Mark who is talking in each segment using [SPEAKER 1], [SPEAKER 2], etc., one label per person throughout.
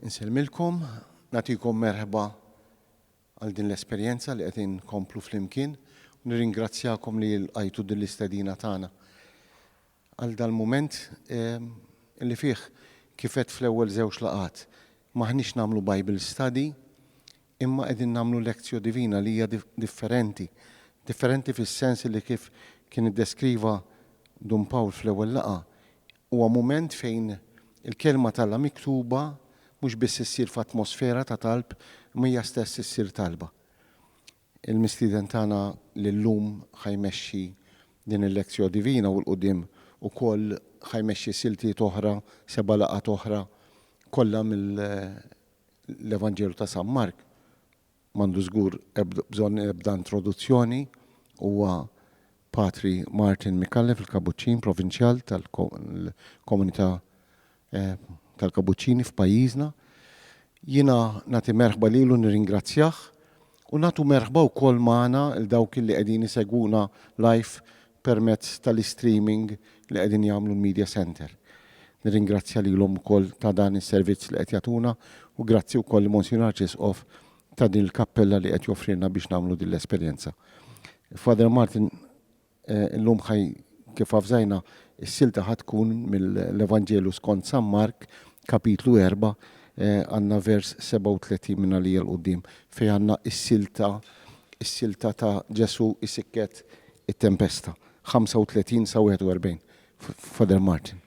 [SPEAKER 1] Inselmilkom, nagħtikom merħba għal din l-esperjenza li qed inkomplu flimkien u nirringrazzjakom li lqajtu din l-istedina tagħna għal dal-mument li fih kif qed fl-ewwel żewġ laqat maħniex nagħmlu Bible study imma qegħdin nagħmlu lezzju divina li hija differenti fis-sens li kif kien iddeskriva Dun Pawl fl-ewwel laqa huwa mument fejn il-kelma tagħha miktuba mhux biss issir f'atmosfera ta' talb mija stess issir talba. Il-mistieden tagħna li llum ħajmexxi din il-lezzju divina u l-qudiem ukoll ħajmexxi siltiet oħra, seba' laqat oħra kollha mill-Evanġelu ta' San Mark. M'għandu żgur bżonn ebda introduzzjoni huwa Patri Martin Micallef il-Kabuċċin provinċjal tal-komunità tal-Kabuċċini f'pajjiżna. Jiena nagħti merħba lilu nirringrazzjah u nagħtu merħba wkoll magħna il dawk li qegħdin isegwuna live permezz tal-streaming li qegħdin jagħmlu l-Media Center. Nirringrazzja lilhom ukoll ta' dan is-servizz li qed jagħtuna u grazzi wkoll Monsignor Ċisqof ta' din il-kappella li qed joffrilna biex nagħmlu din l-esperjenza. Father Martin illum kif avżajna is-silta ħad tkun mill-Evanġelu skont San Mark kapitlu 4 għandna vers 37 minn għalija l-qudiem fejn għandna is-silta ta' Ġesu isikket it-tempesta 35 sa 41. Father Martin.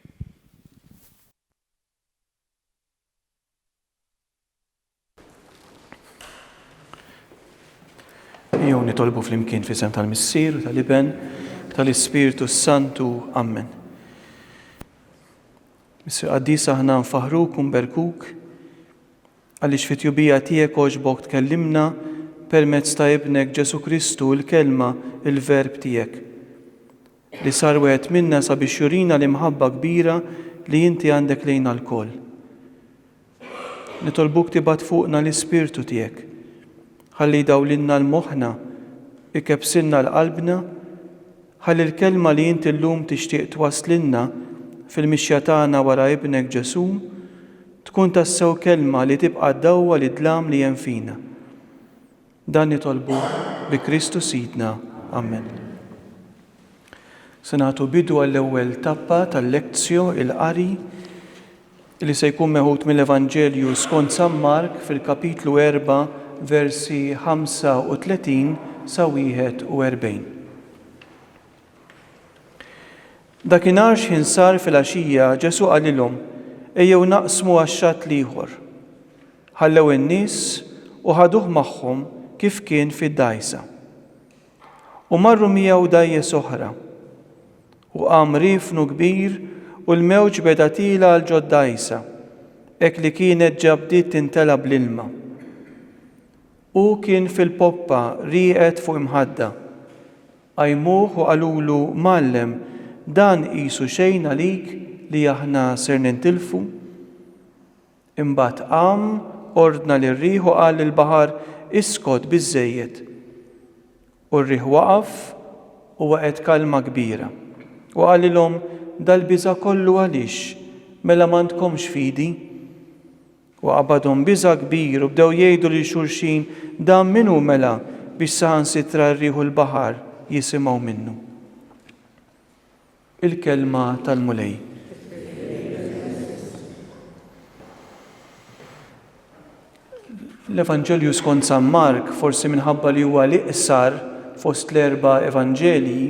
[SPEAKER 2] Jew nitolbu flimkien fisem tal-Missier u tal-Iben tal-Ispiritu Santu. Amen. Missir Qaddisa aħna nfaħruk u nberkuk għaliex fit-tjubija tiegħek għoġbok tkellimna permezz ta' ibnek Ġesu Kristu l-kelma, il-verb tiegħek li sar wieħed minna sabiex jurina l-imħabba kbira li inti għandek lejna l-koll. Nitolbuk tibgħat fuqna l-Ispiritu tiegħek ħalli jdawlilna l-moħħna, ikebsilna l-qalbna, ħalli l-kelma li inti llum tixtieq twaslilna fil-mixja tagħna wara ibnek Ġesu tkun tassew kelma li tibqa' dawwa li dlam li hemm fina. Dan nitolbu bi Kristu Sidna. Amen. Se nagħtu bidu għall-ewwel tappa tal-lezzju il-qari li se jkun meħud mill-Evanġelju skont San Mark fil-kapitlu 4 versi 35 sa 41. Dakinhar x'ħin sar fil-għaxija Ġesu qalilhom ejjew naqsmu għax-xatt ieħor. Ħallew in-nies u ħaduh magħhom kif kien fid-dgħajsa. U marru miegħu dgħajjes oħra. U qam riefnu kbir u l-mewġ beda tila għal ġod dgħajsa, hekk li kienet ġabdiet tintelab bl-ilma. U kien fil-poppa rieqed fuq imħadda. Qajmuh u qalulu Mallem, dan qisu xejn għalik li aħna ser nintilfu. Imbagħad qam, ordna lir-riħ u qal lill-baħar iskot biżżejjed. U r-riħ waqaf u waqgħet kalma kbira. U qalilhom dal-biża' kollu għaliex, mela m'għandkomx fidi. U qabadhom biża' kbir u bdew jgħidu lil xulxin dan min hu mela biex saħansitra r-riħ u l-baħar jisimgħu minnu. Il-kelma tal-mulej. L-Evanġelju skont San Mark, forsi minħabba li huwa l-iqsar fost l-erba' Evanġelji,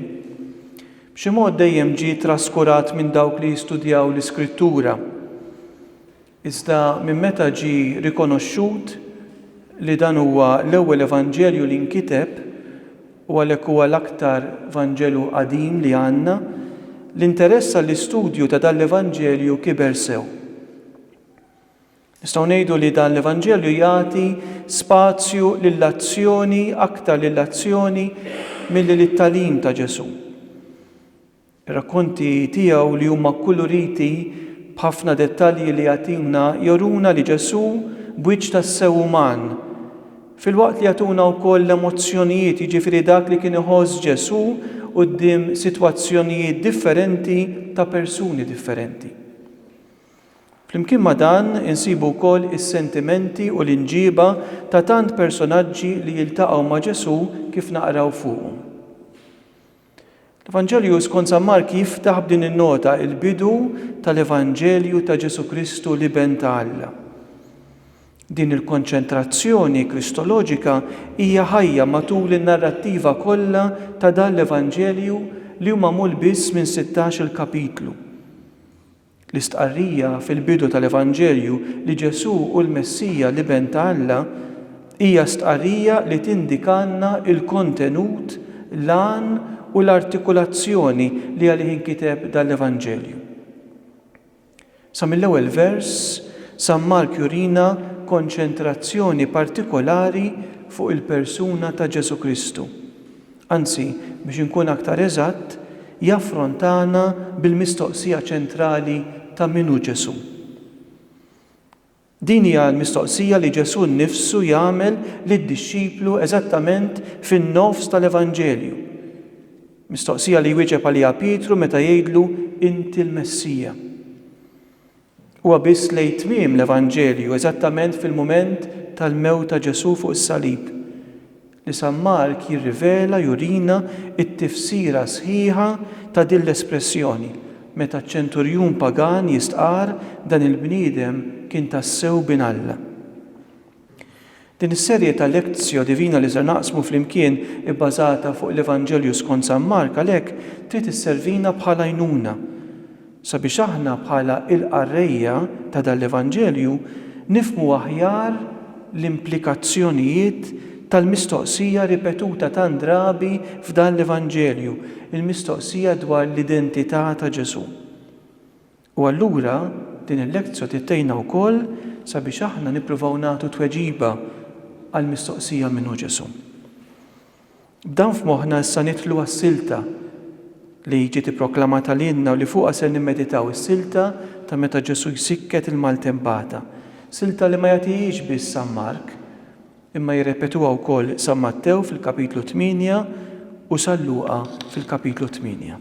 [SPEAKER 2] b'xi mod dejjem ġie traskurat minn dawk li jistudjaw l-Iskrittura. Iżda minn meta ġie rikonoxxut li dan huwa l-ewwel Evanġelju li nkiteb u għalhekk huwa l-aktar Evanġelju qadim li għandna, l-interess għall-istudju ta' dan l-Evanġelju kiber sew. Nistgħu ngħidu li dan l-Evanġelju jagħti spazju lill-azzjoni aktar lill-azzjoni milli lit-tagħlim ta' Ġesu. Ir-rakkonti tiegħu li huma kkuluriti b'ħafna dettalji li jagħtina joruna li Ġesu b'wiċċ tas-sew uman. Fil-waqt li jagħtuna wkoll l-emozzjonijiet, jiġifieri dak li kien iħoss Ġesu quddiem sitwazzjonijiet differenti ta' persuni differenti. Flimkien ma' dan insibu wkoll is-sentimenti u l-inġiba ta' tant personaġġi li jiltaqgħu ma' Ġesu kif naqraw fuqhom. L-Evanġelju skont San Mark jiftaħ b'din in-nota il-bidu tal-Evanġelju ta' Ġesu Kristu li ben ta' Alla. Din il-konċentrazzjoni kristoloġika hija ħajja matul in-narrattiva kollha ta' dan l-Evanġelju li huma magħmul biss minn 16 kapitlu. L-istqarrija fil-bidu tal-Evanġelju li Ġesu u l-Messija li ben ta' Alla hija stqarrija li tindikanna il-kontenut, l-għan u l-artikolazzjoni li għalih inkiteb dal-Evanġelju. Sa mill-ewwel vers, San Mark jurina konċentrazzjoni partikolari fuq il-persuna ta' Ġesu Kristu. Anzi, biex inkun aktar eżatt, jaffrontana bil-mistoqsija ċentrali ta' minu Ġesu. Din hija l-mistoqsija li Ġesu nnifsu jagħmel lid-dixxiplu eżattament fin-nofs tal-Evanġelju. Mistoqsija li jwieġeb għaliha Pietru meta jgħidlu inti l-Messija. Huwa biss lejn tmiem l-Evanġelju eżattament fil-mument tal-mewt ta' Ġesu fuq is-salib li San Mark jirrivela jurina it-tifsira sħiħa ta' din l-espressjoni meta ċ-ċenturjun pagan jistqar dan il-bniedem kien tassew bin Alla. Din is-serje ta' lezzjo divina li ser naqsmu flimkien ibbażata fuq l-Evanġelju skont San Mark għalhekk trid isservina bħala għajnuna sabiex aħna bħala il-qarrejja ta' dan l-Evanġelju nifhmu aħjar l-implikazzjonijiet tal-mistoqsija ripetuta tant drabi f'dan l-Evanġelju, il-mistoqsija dwar l-identità ta' Ġesu. U allura din il-lezzja tittejna wkoll sabiex aħna nippruvaw nagħtu tweġiba għall-mistoqsija minnu Ġesu. B'dan f'moħħna issa nidħlu għas-silta li ġiet ipproklamata lilna u li fuqha se nimmeditaw is-silta ta' meta Ġesu jsikket il-maltempata. Silta li ma jagħtihiex biss San Mark, imma jirrepetuha wkoll San Mattew fil-kapitlu 8 u San Luqa fil-kapitlu 8.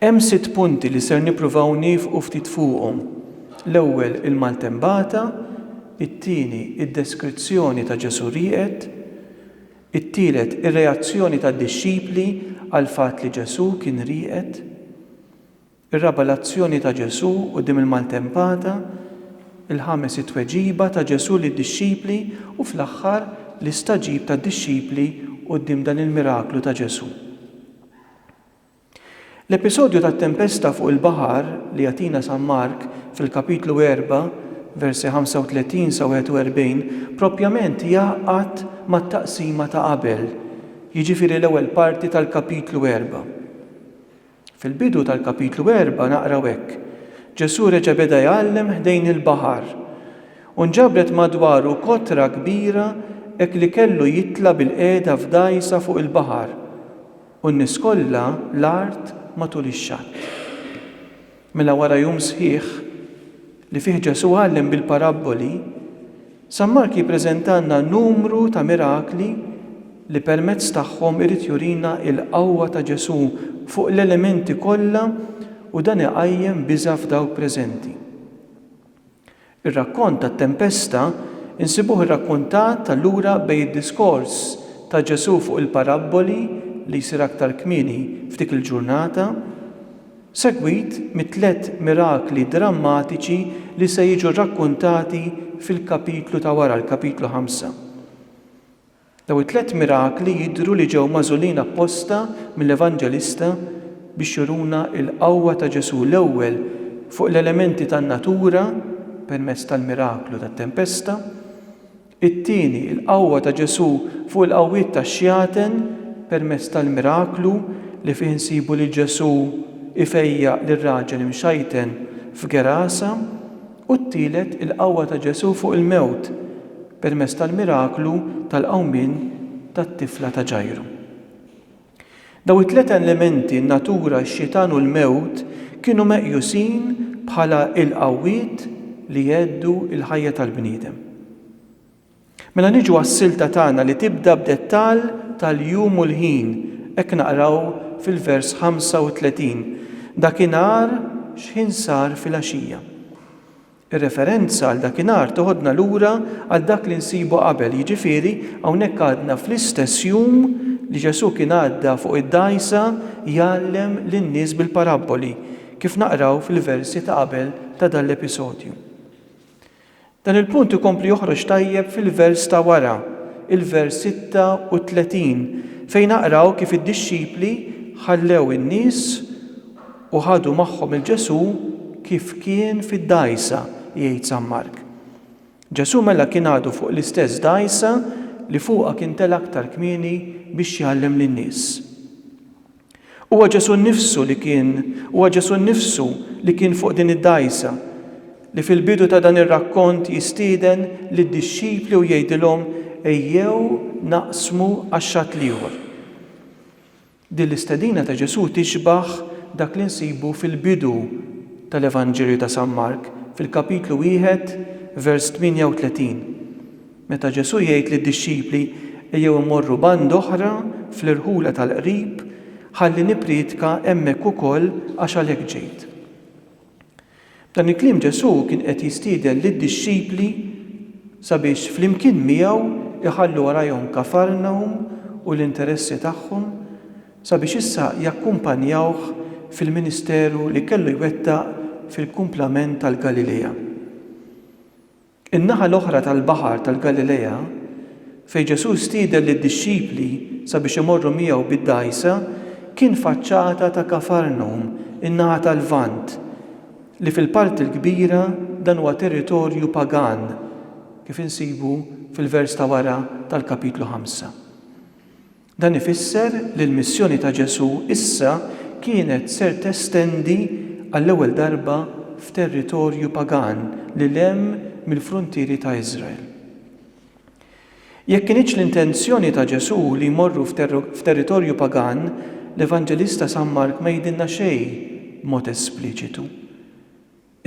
[SPEAKER 2] Hemm 6 punti li ser nippruvaw nifqu ftit fuqhom. L-ewwel il-maltempata, it-tieni id-deskrizzjoni ta' Ġesu rieqed, it-tielet ir-reazzjoni tad-dixxipli għal fatt li Ġesu kien rieqed, ir-raba' l-azzjoni ta' Ġesu quddiem il-maltempata, il-ħames it-tweġiba ta' Ġesu lid-dixxipli u fl-aħħar l-istaġib tad-dixxipli quddiem dan il-miraklu ta' Ġesu. L-episodju tat-tempesta fuq il-baħar li jagħtina San Mark fil-kapitlu 4, versi 35 sa 41, propjament jaqgħad mat-taqsima ta' qabel, jiġifieri l-ewwel parti tal-kapitlu 4. Fil-bidu tal-kapitlu 4 naqraw hekk: Ġesu reġa' beda jgħallem ħdejn il-baħar u nġabret madwaru kotra kbira hekk li kellu jitla bil-qiegħda f'dajsa fuq il-baħar u n-nies kollha l-art matul ix-xatt. Mela wara jum sħiħ li fih Ġesu għallem bil-parabboli, San Mark jippreżentanna numru ta' mirakli li permezz tagħhom irid jurina l-qawwa ta' Ġesu fuq l-elementi kollha u dan iqajjem biża' f'dawk preżenti. Ir-rakkont tat-tempesta insibuh irrakkuntat allura bejn id-diskors ta' Ġesu fuq il-parabboli li jsir aktar kmieni f'dik il-ġurnata, segwit mit-3 mirakli drammatiċi li se jiġu rrakkuntati fil-kapitlu ta' wara, l-kapitlu 5. Daw it-3 mirakli jidhru li ġew magħżulin apposta mill-Evanġelista biex juruna l-qawwa ta' Ġesu l-ewwel fuq l-elementi tan-natura permezz tal-miraklu tat-tempesta, it-tieni l-qawwa ta' Ġesu fuq il-qawwiet tax-xjaten permezz tal-miraklu li fih insibu li Ġesu ifejjaq lir-raġel imxajten f'Gerasa u t-tielet il-qawwa ta' Ġesu fuq il-mewt permezz tal-miraklu tal-qawmien tat-tifla ta' Ġajru. Daw it-3 elementi, n-natura, x-xitan u l-mewt, kienu meqjusin bħala il-qawwiet li jeddu il-ħajja tal-bniedem. Mela niġu għas-silta tagħna li tibda b'dettall tal-jum u l-ħin, hekk naqraw fil-vers 35. Dakinhar x'ħin sar fil-għaxija. Ir-referenza għal dakinhar toħodna lura għal dak li nsibu qabel, jiġifieri hawnhekk għadna fl-istess jum li Ġesu kien għadda fuq id-dgħajsa jgħallem lin-nies bil-paraboli, kif naqraw fil-versi ta' qabel ta' dan l-episodju. Dan il-punt ikompli joħroġ tajjeb fil-vers ta' wara, il-vers 36, fejn naqraw kif id-dixxipli ħallew in-nies u ħadu magħhom il-Ġesu kif kien fid-dgħajsa, jgħid San Mark. Ġesu mela kien għadu fuq l-istess dgħajsa li fuqha kien tela aktar kmieni biex jgħallem lin-nies. Huwa Ġesu nnifsu li kien fuq din id-dgħajsa li fil-bidu ta' dan ir-rakkont jistieden lid-dixxipli u jgħidilhom ejjew naqsmu għax-xatt ieħor. Din l-istedina ta' Ġesu tixbaħ dak li nsibu fil-bidu tal-Evanġelju ta' San Mark fil-kapitlu 1, vers 38. Meta Ġesu jgħid lid-dixxipli ejjew immorru band oħra fl-irħula tal-qrib ħalli nippriedka hemmhekk ukoll għax għalhekk ġejt. Dan il-kliem Ġesu kien qed jistieden lid-dixxipli sabiex flimkien miegħu iħallu warahom Kafarnahum u l-interessi tagħhom sabiex issa jakkumpanjawh fil-ministeru li kellu jwettaq fil-kumplament tal-Galilea. In-naħa l-oħra tal-baħar tal-Galilea fejn Ġesu stieden lid-dixxipli sabiex imorru miegħu bid-dgħajsa kien faċċata ta' Kafarnahum, in-naħa tal-Lvant, li fil-parti l-kbira dan huwa territorju pagan, kif insibu fil-vers ta' wara tal-kapitlu 5. Dan ifisser li l-missjoni ta' Ġesu issa kienet ser testendi għall-ewwel darba f'territorju pagan li lem mill-fruntieri ta' Iżrael. Jekk kienx l-intenzjoni ta' Ġesu li jmorru f'territorju pagan, l-Evanġelista San Mark ma jgħidilna xejn b'mod espliċitu.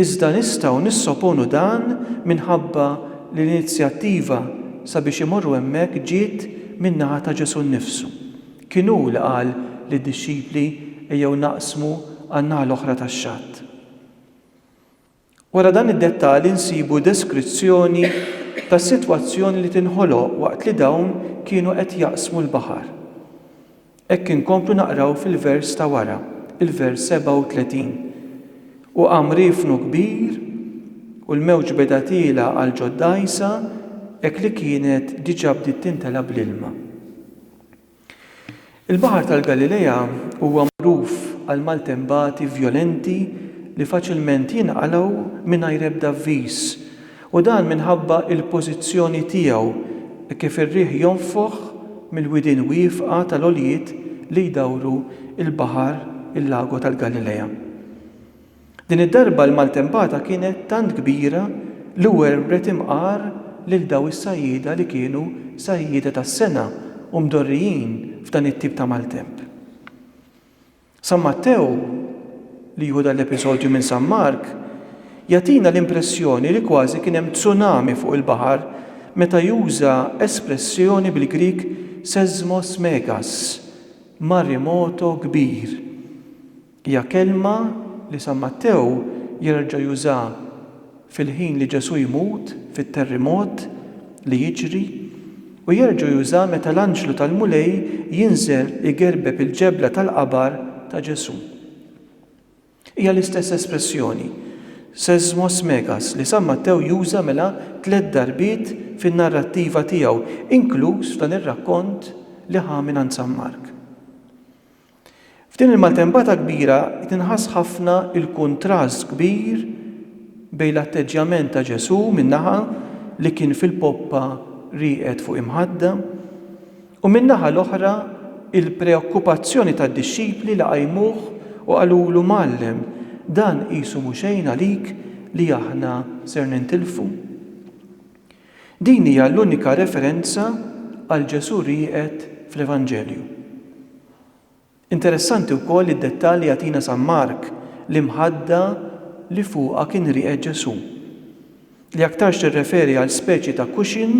[SPEAKER 2] Iżda nistgħu nissoponu dan minħabba l-inizjattiva sabiex imorru hemmhekk ġiet min-naħa ta' Ġesu nnifsu. Kien hu li qal lid-dixxipli ejjew naqsmu għan-naħa l-oħra tax-xatt. Wara dan id-dettall insibu deskrizzjoni tas-sitwazzjoni li tinħoloq waqt li dawn kienu qed jaqsmu l-baħar. Hekk inkomplu naqraw fil-vers ta' wara, il-vers 37. U qam rifnu kbir u l-mewġ beda tiela għal ġoddajsa hekk li kienet diġà bdiet tintela bl-ilma. Il-baħar tal-Galilea huwa magħruf għal maltembati vjolenti li faċilment jinqalgħu mingħajr ebda avviż u dan minħabba il-pożizzjoni tiegħu kif ir-riħ jonfoħ mill-widien wieqfa tal-għoljiet li jdawru il-baħar il-lago tal-Galilea. Din id-darba l-maltempata kienet tant kbira li werret imqar lil daw is-sajjieda li kienu sajjieda tas-sena u mdorrijin f'dan it-tip ta' maltemp. San Mattew li jieħu l-episodju minn San Mark jagħtina l-impressjoni li kważi kien hemm tsunami fuq il-baħar meta juża espressjoni bil-Grik seismos megas, marimoto kbir. Hija kelma li San Mattew jerġa' juża fil-ħin li Ġesu jmut fit-terremot li jiġri u jerġa' juża meta l-anġlu tal-mulej jinżel igerbeb il-ġebla tal-qabar ta' Ġesu. Hija l-istess espressjoni, seismos megas, li San Mattew juża mela 3 darbiet fin-narrattiva tiegħu, inkluż f'dan ir-rakkont li ħa minn San Mark. F'din il-maltempata kbira tinħass ħafna il-kuntrast kbir bejn l-atteġġjament ta' Ġesu min-naħa li kien fil-poppa rieqed fuq imħadda u min-naħa l-oħra il-preokkupazzjoni tad-dixxipli li qajmuh u qalulu Mgħallem dan qisu mhu xejn għalik li aħna ser nintilfu. Din hija l-unika referenza għal Ġesu rieqed fl-Evanġelju. Interessanti wkoll id-dettalji jagħtina San Mark li mħadda li fuqha kien rieqed Ġesu. Li aktarx tirreferi għal speċi ta' kuxin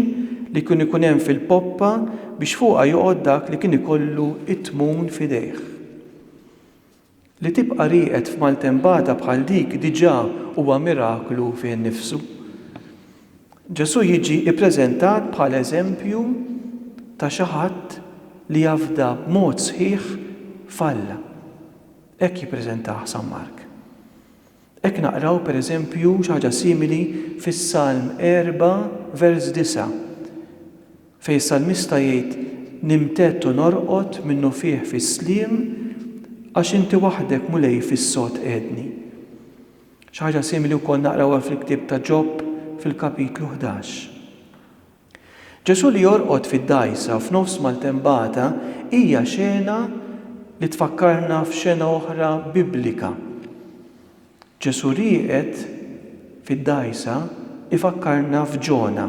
[SPEAKER 2] li kien ikun hemm fil-poppa biex fuqha joqgħod dak li kien ikollu it-tmun f'idejh. Li tibqa' rieqed f'maltembata bħal dik diġà huwa miraklu fi nnifsu. Ġesu jiġi ippreżentat bħal eżempju ta' xi ħadd li jafda b'mod sħiħ falla. Hekk jippreżentah San Mark. Hekk naqraw pereżempju xi ħaġa simili fis-Salm 4 vers 9 fejn salmista jgħid nimtet u norqod minnu fih fis-sliem għax inti waħdek mulej fis-sod qiegħdni. Xi ħaġa simili wkoll naqrawha fil-ktieb ta' Ġobb fil-kapitlu 11. Ġesu li jorqod fid-dgħajsa f'nofs mal-tembata hija xena li tfakkarna f'xena oħra biblika. Ġesu rieqed fid-dgħajsa ifakkarna f'Ġona,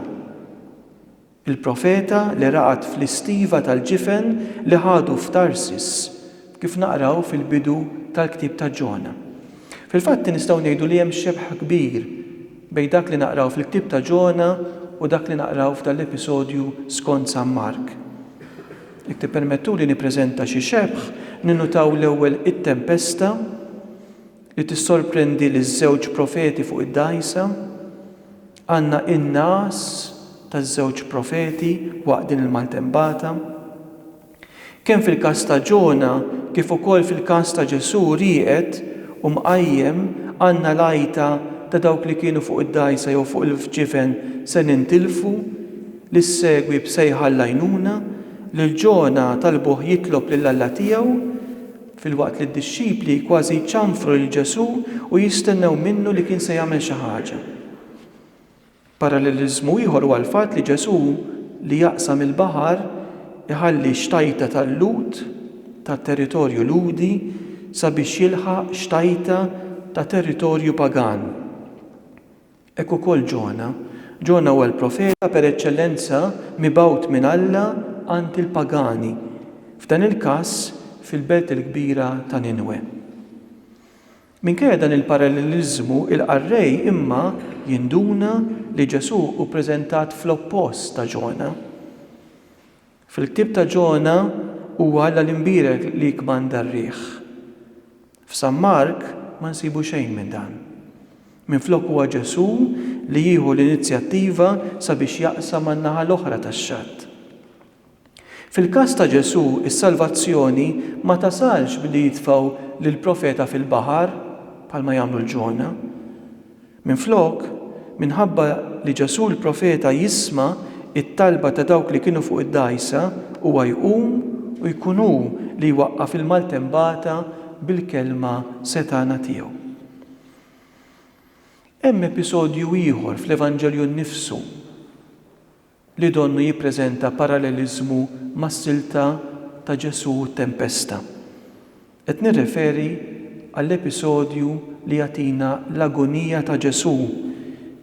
[SPEAKER 2] il-profeta li raqad fl-istiva tal-ġifen li ħadu f'Tarsis, kif naqraw fil-bidu tal-ktieb ta' Ġona. Fil-fatt nistgħu ngħidu li hemm xebħ kbir bejn dak li naqraw fil-ktieb ta' Ġona u dak li naqraw f'dal-episodju skont San Mark. Jekk tippermettu li nippreżenta xi xebħ, ninnutaw l-ewwel it-tempesta li tissorprendi liż-żewġ profeti fuq id-dgħajsa, għandna in-nas taż-żewġ profeti waqt din il-maltembata. Kemm fil-każ ta' Ġona kif ukoll fil-każ ta' Ġesu rieqed u mqajjem għandna l-għajta ta' dawk li kienu fuq id-dgħajsa jew fuq il-ġifen se nintilfu, li segwi b'sejħa l-għajnuna, li Ġona talbuh jitlob lill-Alla tiegħu, fil-waqt li d-dixxipli kważi ċanfru lil Ġesu u jistennew minnu li kien se jagħmel xi ħaġa. Paralleliżmu ieħor huwa l-fatt li Ġesu li jaqsam il-baħar iħalli xtajta tal-Lut tat-territorju Ludi sabiex jilħaq xtajta ta' territorju pagan. Hekk ukoll Ġona huwa l-profeta per eċċellenza mibgħut minn Alla għand il-pagani, f'dan il-każ fil-belt il-kbira ta' Ninwe. Minkejja dan il-paralleliżmu il-qarrej imma jinduna li Ġesu hu ppreżentat fl-oppost ta' Ġona. Fil-ktieb ta' Ġona huwa l-imbirek li jkmanda r-riħ. F'San Mark ma nsibu xejn minn dan. Minflok huwa Ġesu li jieħu l-inizjattiva sabiex jaqsam man-naħa l-oħra tax-xatt. Fil-każ ta' Ġesu, is-salvazzjoni ma tasalx billi jitfgħu lill-profeta fil-baħar bħalma jagħmlu l-Ġona. Minflok, minħabba li Ġesu l-profeta jisma' it-talba ta' dawk li kienu fuq id-dgħajsa huwa jqum u jkun hu li jwaqqaf il-maltembata bil-kelma setana tiegħu. Hemm episodju ieħor fl-Evanġelju nnifsu li donnu jippreżenta paralleliżmu mas-silta ta' Ġesu t-tempesta. Qed nirreferi għall-episodju li jagħtina l-agonija ta' Ġesu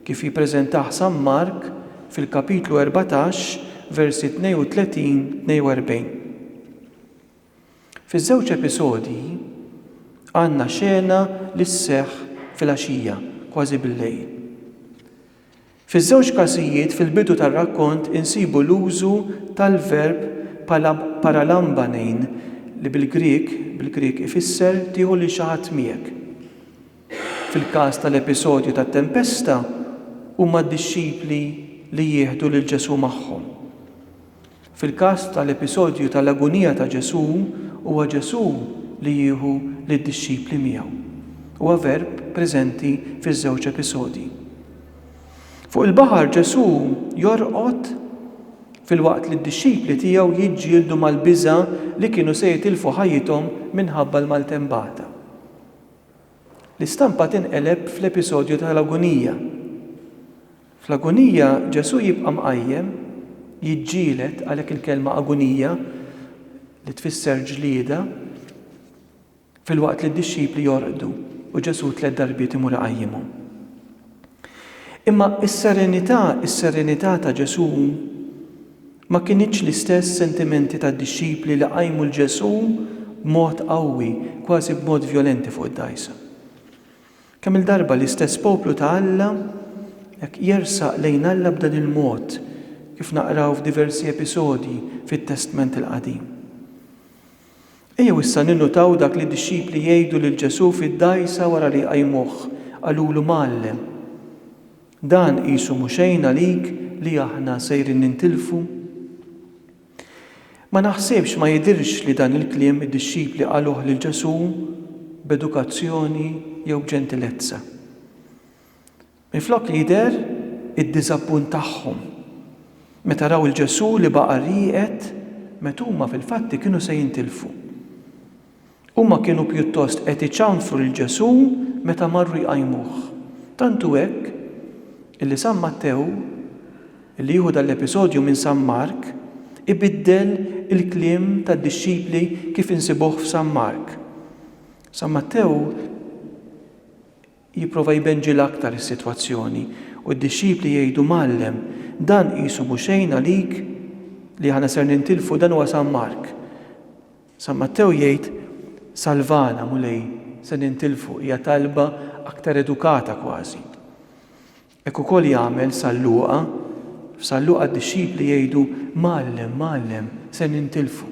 [SPEAKER 2] kif jippreżentah San Mark fil-kapitlu 14 versi 32-42. Fiż-żewġ episodji għandna xena li sseħħ fil-għaxija kważi bil-lejl. Fiż-żewġ każijiet fil-bidu tar-rakkont insibu l-użu tal-verb paralambanein li bil-Griek ifisser tieħu lil xi ħadd miegħek. Fil-każ tal-episodju tat-tempesta huma d-dixxipli li jieħdu lil Ġesu magħhom. Fil-każ tal-episodju tal-agonija ta' Ġesu huwa Ġesu li jieħu lid-dixxipli miegħu. Huwa verb preżenti fiż-żewġ episodji. Fuq il-baħar Ġesu jorqod fil-waqt li d-dixxipli tiegħu jiġġieldu mal-biża' li kienu se jitilfu ħajjithom minħabba l-maltembata. L-istampa tinqeleb fl-episodju tal-agonija. Fl-agonija Ġesu jibqa' mqajjem, jiġġieled għalhekk il-kelma agonija li tfisser ġlieda fil-waqt li d-dixxipli jorqdu u Ġesu 3 darbiet imur iqajjimhom. Imma is-serenità ta' Ġesu ma kienitx l-istess sentimenti tad-dixxipli li qajmu l-Ġesu b'mod qawwi, kważi b'mod vjolenti fuq id-dgħajsa. Kemm il-darba l-istess poplu ta' Alla jekk jersaq lejn Alla b'dan il-mod kif naqraw f'diversi episodji fit-Testament il-Qadim. Ejjew issa ninnutaw dak li d-dixxipli jgħidu lil Ġesu fid-dgħajsa wara li qajmuh, qalulu Mgħallem. Dan qisu mhu xejn għalik li aħna sejrin nintilfu? Ma naħsibx ma jidirx li dan il-kliem id-dixxipli qaluh lil Ġesu b'edukazzjoni jew ġentilezza. Minflok jidher id-diżappunt tagħhom meta raw il-Ġesu li baqa' rieqed meta huma fil-fatti kienu se jintilfu. Huma kienu pjuttost qed iċanfru lil Ġesu meta marru jqajmuh. Tantu hekk illi San Mattew illi jieħu dal-episodju minn San Mark ibiddel il-kliem tad-dixxipli kif insibuh f'San Mark. San Mattew jipprova jbenġil aktar is-sitwazzjoni u d-dixxipli jgħidu Mgħallem dan qisu mhu xejn għalik li aħna ser nintilfu. Dan huwa San Mark. San Mattew jgħid salvana mulej se nintilfu, hija talba aktar edukata kważi. Hekk ukoll jagħmel San Luqa, f'San Luqa d-dixxipli jgħidu Mgħallem se nintilfu.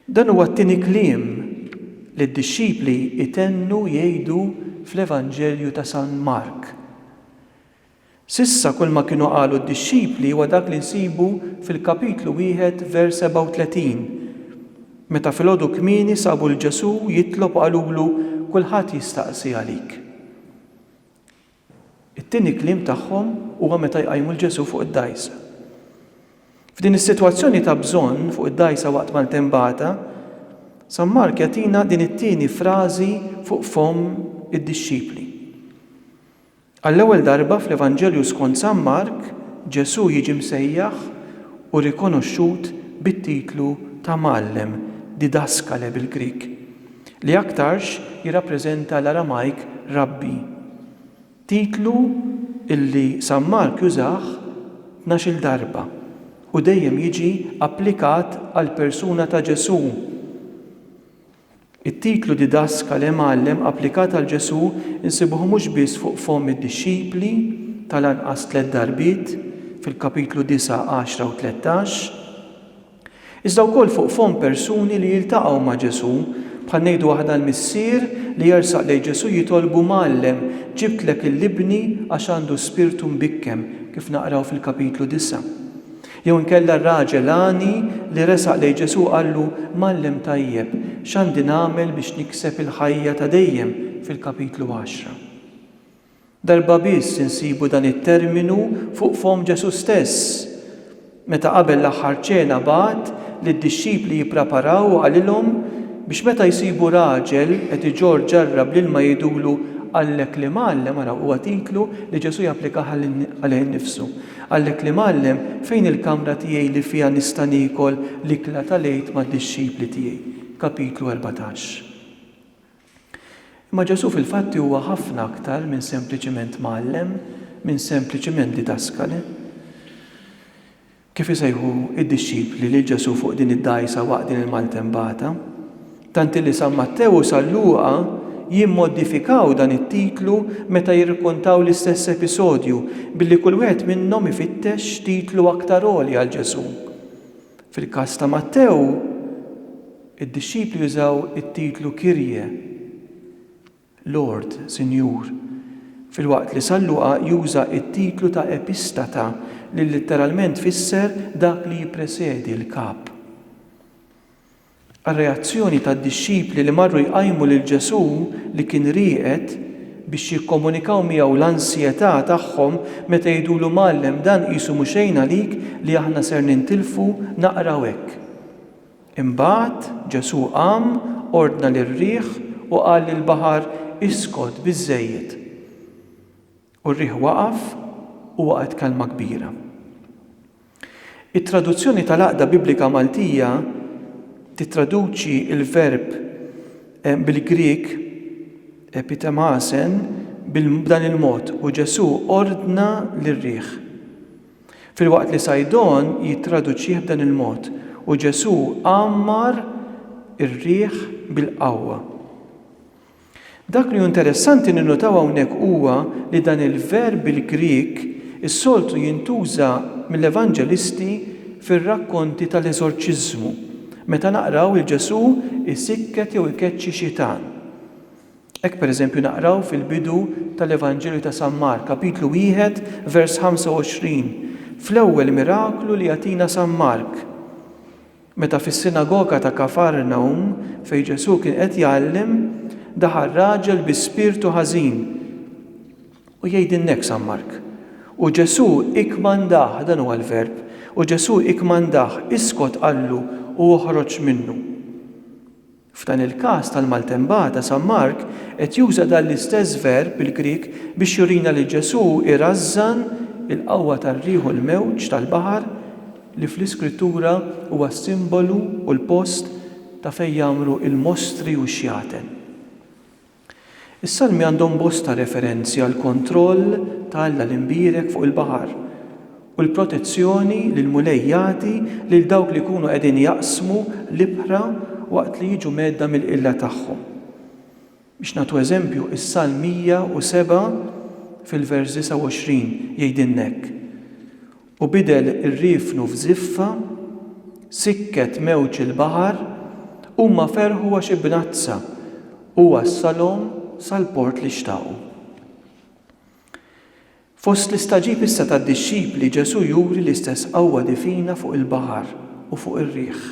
[SPEAKER 2] Dan huwa t-tieni kliem li d-dixxipli itennu jgħidu fl-Evanġelju ta' San Mark. Sissa kull ma kienu qalu d-dixxipli huwa dak li nsibu fil-kapitlu 1 vers 37. Meta filgħodu kmieni sabu l-Ġesu jitlob qalulu kulħadd jistaqsi għalik. It-tieni kliem tagħhom huwa meta jqajmu l-Ġesu fuq id-dgħajsa. F'din is-sitwazzjoni ta' bżonn fuq id-dgħajsa waqt mal-tembata, San Mark jagħtina din it-tieni frażi fuq fom id-dixxipli. Għall-ewwel darba fl-Evanġelju skont San Mark, Ġesu jiġi msejjaħ u rikonoxxut bit-titlu ta' Mgħallem, didaskale bil-Grik, li aktarx jirrappreżenta l-Aramajk Rabbi. Titlu illi San Mark jużah 12 darba u dejjem jiġi applikat għal persuna ta' Ġesu. It-titlu didaskale Mgħallem applikat għal Ġesu insibuh mhux biss fuq fom id-dixxipli tal-anqas 3 darbiet fil-kapitlu 9, 10 u 13, iżda wkoll fuq fom persuni li jiltaqgħu ma' Ġesu bħal ngħidu waħda l-missier li jersaq lejn Ġesu jitolbu Mgħallem ġibtlek il-libni għax għandu spirtu mbikkem kif naqraw fil-kapitlu 9. Jew inkella r-raġel għani li resaq lejn Ġesu qallu Mgħallem tajjeb x'għandi nagħmel biex nikseb il-ħajja ta' dejjem fil-kapitlu 10. Darba biss insibu dan it-terminu fuq fom Ġesu stess, meta qabel l-aħħar ċena bagħad li d-dixxipli jippreparaw għalilhom biex meta jsibu raġel qed iġorr ġarrab l-ilma jgħidulu għallek li Mgħallem, ara huwa titlu li Ġesu japplika għalih innifsu. Għallek li Mgħallem fejn il-kamra tiegħi li fiha nista' niekol l-ikla tal-għid mad-dixxipli tiegħi. Kapitlu 14. Imma Ġesu fil-fatti huwa ħafna aktar minn sempliċiment Mgħallem, minn sempliċiment didaskale. Kif isejħu id-dixxipli li Ġesu fuq din id-dgħajsa waqt din il-maltembata, tant li San Mattew u San Luqa jimmodifikaw dan it-titlu meta jirrikkontaw l-istess episodju billi kull wieħed minnhom ifittex titlu aktar għoli għal Ġesu. Fil-każ ta' Mattew, id-dixxipli jużaw it-titlu Kirje, Lord, Sinjur, fil-waqt li San Luqa juża it-titlu ta' Epistata li letteralment fisser dak li jippresedi l-kap. Għal-reazzjoni tad-dixxipli li marru jqajmu lil Ġesu li kien rieqed biex jikkomunikaw miegħu l-ansjetà tagħhom meta jgħidulu Mgħallem dan qisu mhu xejn għalik li aħna ser nintilfu naqraw hekk. Imbagħad Ġesu qam, ordna lir-riħ u qal lill-baħar iskot biżżejjed. U r-riħ waqaf u waqgħet kalma kbira. It-traduzzjoni tal-Għaqda Biblika Maltija titraduċi il-verb bil-Grik epitemasen b'dan il-mod u Ġesu ordna lir-riħ. Fil-waqt li Sajdon jittraduċih b'dan il-mod u Ġesu ammar ir-riħ bil-qawwa. Dak li interessanti ninnotaw hawnhekk huwa li dan il-verb bil-Grik is-soltu jintuża mill-Evanġelisti fir-rakkonti tal-eżorċiżmu Meta naqraw il-Ġesu isikket jew ikeċċi xitan. Hekk pereżempju naqraw fil-bidu tal-Evanġelju ta' San Mark, kapitlu 1, vers 25, fl-ewwel miraklu li jagħtina San Mark. Meta fis-sinagoga ta' Kafarnaum fejn Ġesu kien qed jgħallem, daħal raġel bi spirtu ħażin. U jgħidilnek San Mark. U Ġesu ikmandah, dan huwa l-verb, u Ġesu ikmandah iskot qallu u uħroġ minnu. F'dan il-każ tal-maltembata San Mark qed juża dan l-istess verb bil-Grik biex jurina li Ġesu irażżan il-qawwa tar-riħ u l-mewġ tal-baħar li fl-Iskrittura huwa s-simbolu u l-post ta' fejn jagħmlu il-mostri u x-xjaten. Is-salmi għandhom bosta referenzi għal kontroll tal-Alla l-imbierek fuq il-baħar u l-protezzjoni lil mulejjati lil dawk li jkunu qegħdin jaqsmu l-ibħra waqt li jiġu medda mill-qilla tagħhom. Biex nagħtu eżempju, is-Salm 107 fil-vers 29 jgħidilnek. U bidel ir-riefnu f'żiffa, sikket mewġ il-baħar, huma ferħu għax ibnazza u wassalhom sal-port li xtaqu. Fost l-istaġib issa tad-dixxipli Ġesu juri l-istess qawwa difina fuq il-baħar u fuq ir-riħ.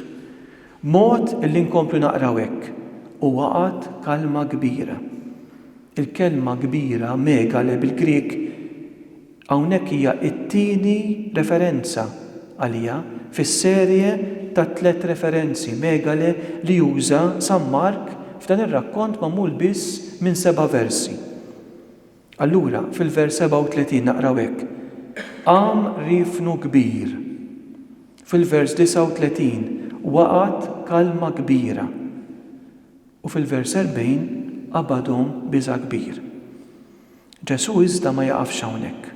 [SPEAKER 2] Mod illi nkomplu naqraw hekk u waqgħet kalma kbira. Il-kelma kbira megale bil-Grik hawnhekk hija t-tieni referenza għalija fis-serje ta' 3 referenzi megale li juża San Mark f'dan ir-rakkont magħmul biss minn 7 versi. Allura fil-vers 37 naqraw hekk. Qam riefnu kbir. Fil-vers 39 waqgħet kalma kbira. U fil-vers 40 qabadhom biża' kbir. Ġesu iżda ma jaqafx hawnhekk.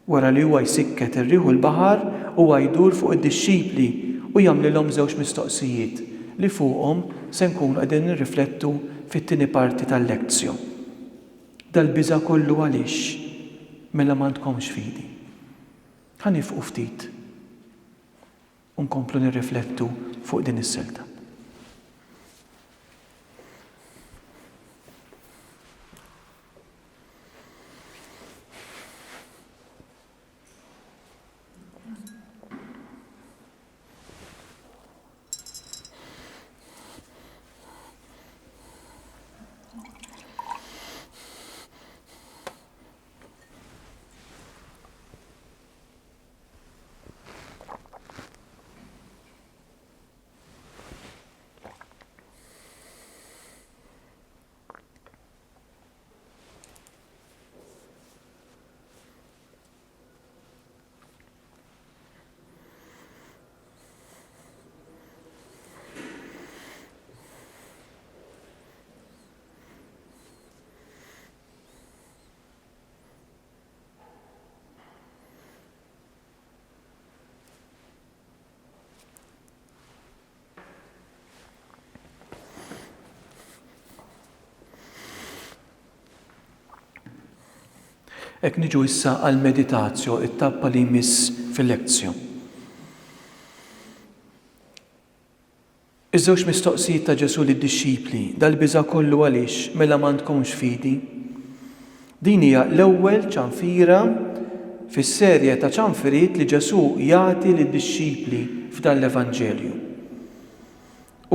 [SPEAKER 2] Wara li huwa jsikket ir-riħ u l-baħar huwa jdur fuq id-dixxipli u jagħmlilhom 2 mistoqsijiet li fuqhom se nkunu qegħdin nirriflettu fit-tieni parti tal-lezzjon. Dal-biża' kollu għaliex mela m'għandkomx fidi. Ħanifqu ftit u nkomplu nirriflettu fuq din is-selta. Ek niġu issa għal-meditazzju, it-tappa li jmiss fil-lezzjon. Iż-żewġ mistoqsijiet ta' Ġesu lid-dixxipli, dal-biża' kollu għaliex mela m'għandkomx fidi. Din hija l-ewwel ċanfira fis-serje ta' ċanfiriet li Ġesu jagħti lid-dixxipli f'dan l-Evanġelju.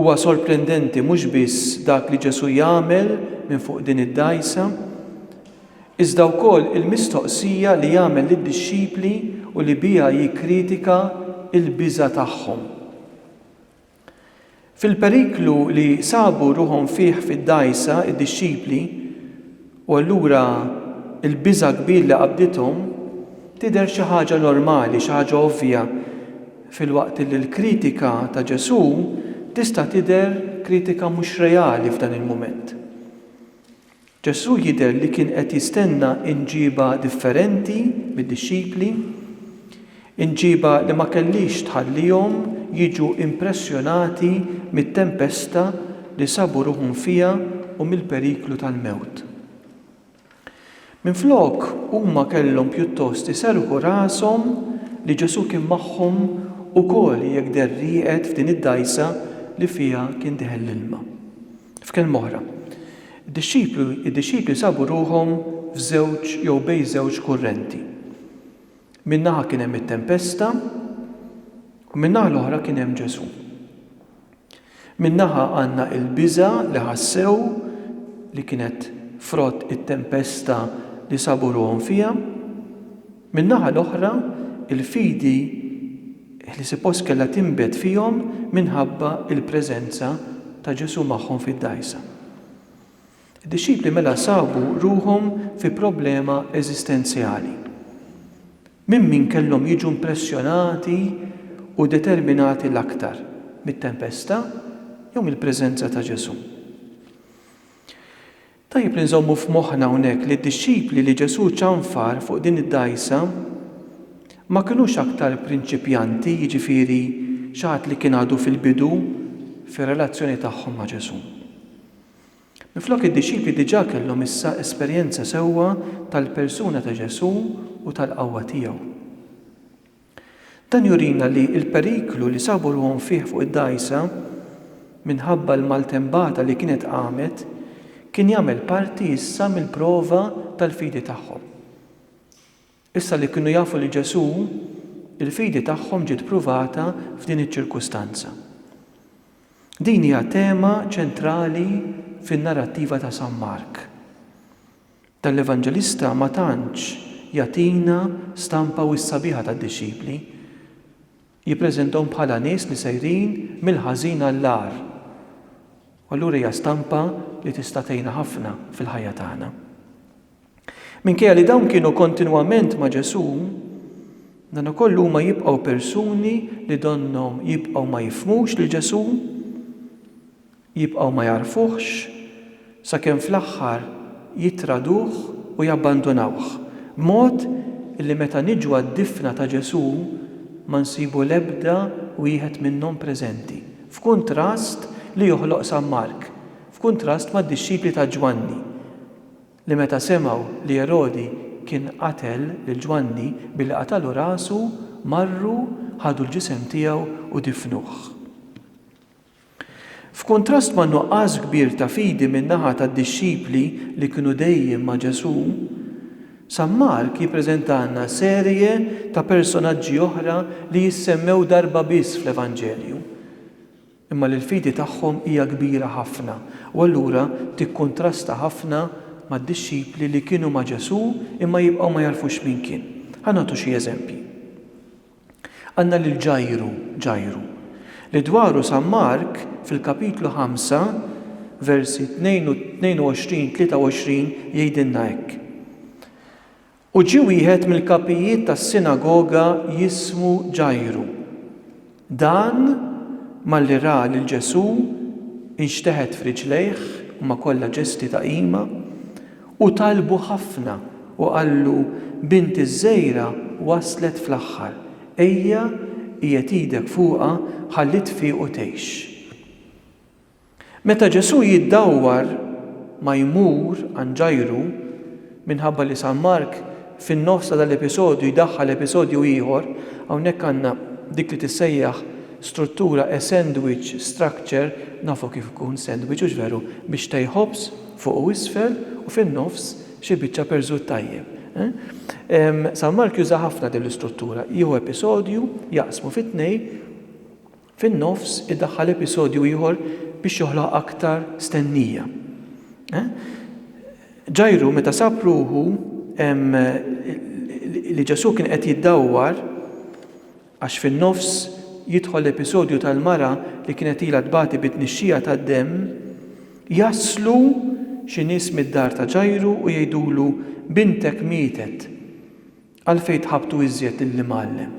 [SPEAKER 2] Huwa sorprendenti mhux biss dak li Ġesu jagħmel minn fuq din id-dgħajsa, iżda wkoll il-mistoqsija li jagħmel lid-dixxipli u li biha jikkritika l-biża' tagħhom. Fil-periklu li sabu ruhom fih fid-dgħajsa id-dixxipli u allura il-biża' kbir li qabdithom tidher xi ħaġa normali, xi ħaġa ovvja fil-waqt li l-kritika ta' Ġesu tista' tidher kritika mhux reali f'dan il-mument. Ġesu jidher li kien qed jistenna inġiba differenti mid-dixxipli, inġiba li ma kellix tħallihom jiġu impressjonati mit-tempesta li sabu ruhom fiha u mill-periklu tal-mewt. Minflok huma kellhom pjuttost iserħu rashom li Ġesu kien magħhom ukoll jekk derrieqed f'din id-dgħajsa li fiha kien deħel l-ilma. F'kelma oħra, id-disċipli sabu ruhom f'żewġ jew bejn żewġ kurrenti. Min-naħa kien hemm it-tempesta u min-naħa l-oħra kien hemm Ġesu. Min-naħa għandna l-biża li ħassew li kienet frott it-tempesta li sabu ruhom fiha, min-naħa l-oħra il-fidi li suppost kellha tinbet fihom minħabba il-preżenza ta' Ġesu magħhom fid-dgħajsa. Id-disċipli mela sabu ruhom fi problema eżistenzjali. Min kellhom jiġu impressjonati u determinati l-aktar mit-tempesta jew mill-preżenza ta' Ġesu. Tajjeb li nżommu f'moħħna hawnhekk li d-disċipli li Ġesu ċanfar fuq din id-dgħajsa ma kinux aktar prinċipjanti, jiġifieri xi ħadd li kien għadu fil-bidu fir-relazzjoni tagħhom ma' Ġesu. Minflok id-disċipli diġà kellhom issa esperjenza sewwa tal-persuna ta' Ġesu u tal-qawwa tiegħu. Dan jurina li l-periklu li sabu ruhom fih fuq id-dgħajsa minħabba l-maltembata li kienet qamet kien jagħmel parti issa mill-prova tal-fidi tagħhom. Issa li kienu jafu li Ġesu, il-fidi tagħhom ġiet pruvata f'din iċ-ċirkustanza. Din hija tema ċentrali fin-narrattiva ta' San Mark. Tal-Evanġelista ma tantx jagħtina stampa wis-sabiħa tad-disċipli, jippreżentahom bħala nies li sejrin mill-ħażin għall-agħar. Allura hija stampa li tista' tgħinna ħafna fil-ħajja tagħna. Minkejja li dawn kienu kontinwament ma' Ġesu, dan ukoll huma jibqgħu persuni li donhom jibqgħu ma jifhmux lil Ġesu, jibqgħu ma jarfuhx, sakemm fl-aħħar jitraduh u jabbandunawh. B'mod illi meta niġu għad-difna ta' Ġesu ma nsibu l-ebda wieħed minnhom preżenti. F'kuntrast li joħloq San Mark, f'kuntrast mad-disċipli ta' Ġwanni, li meta semgħu li Erodi kien qatel lil Ġwanni billi qatalu rasu, marru, ħadu l-ġisem tiegħu u difnuh. F'kuntrast ma' nuqqas kbir ta' fidi min-naħa tad-disċipli li kienu dejjem ma' Ġesu, San Mark jippreżentanna serje ta' personaġġi oħra li jissemmew darba biss fl-Evanġelju. Imma l-fidi tagħhom hija kbira ħafna u allura tikkuntrasta ħafna mad-disċipli li kienu ma' Ġesu imma jibqgħu ma jarfux min kien. Ħanagħtu xi eżempji. Għandna lil Ġajru li dwaru San Mark fil-kapitlu 5 versi 22-23 jgħidilna hekk. U ġie wieħed mill-kapijiet tas-sinagoga jismu Ġajru. Dan malli ra lil Ġesu inxteħed f'riġlejh u ma kollha ġesti ta' qima u talbu ħafna u qallu binti żgħira waslet fl-aħħar. Ejja qiegħed idek fuqha ħalli tfiq u tgħix. Meta Ġesu jiddawwar ma jmur għand Ġajru minħabba li San Mark fin-nofs tal-episodju jdaħħal episodju ieħor, hawnhekk għandna dik li tissejjaħ struttura a sandwich structure, nafu kif ikun sandwich u veru biex tejħobs fuq u isfel u fin-nofs xi biċċa perżut tajjeb. San Mark juża ħafna din l-istruttura. Jieħu episodju jaqsmu fit-tnejn, fin-nofs iddaħħal episodju ieħor biex joħloq aktar stennija. Ġajru meta sab ruħu li Ġesu kien qed jiddawwar għax fin-nofs jidħol l-episodju tal-mara li kienet ilha tbati bit-tnixxija tad-demm, jaslu xi nies mid-dar ta' Ġajru u jgħidulu bintek mietet għalfejn tħabbtu iżjed illi mgħallem.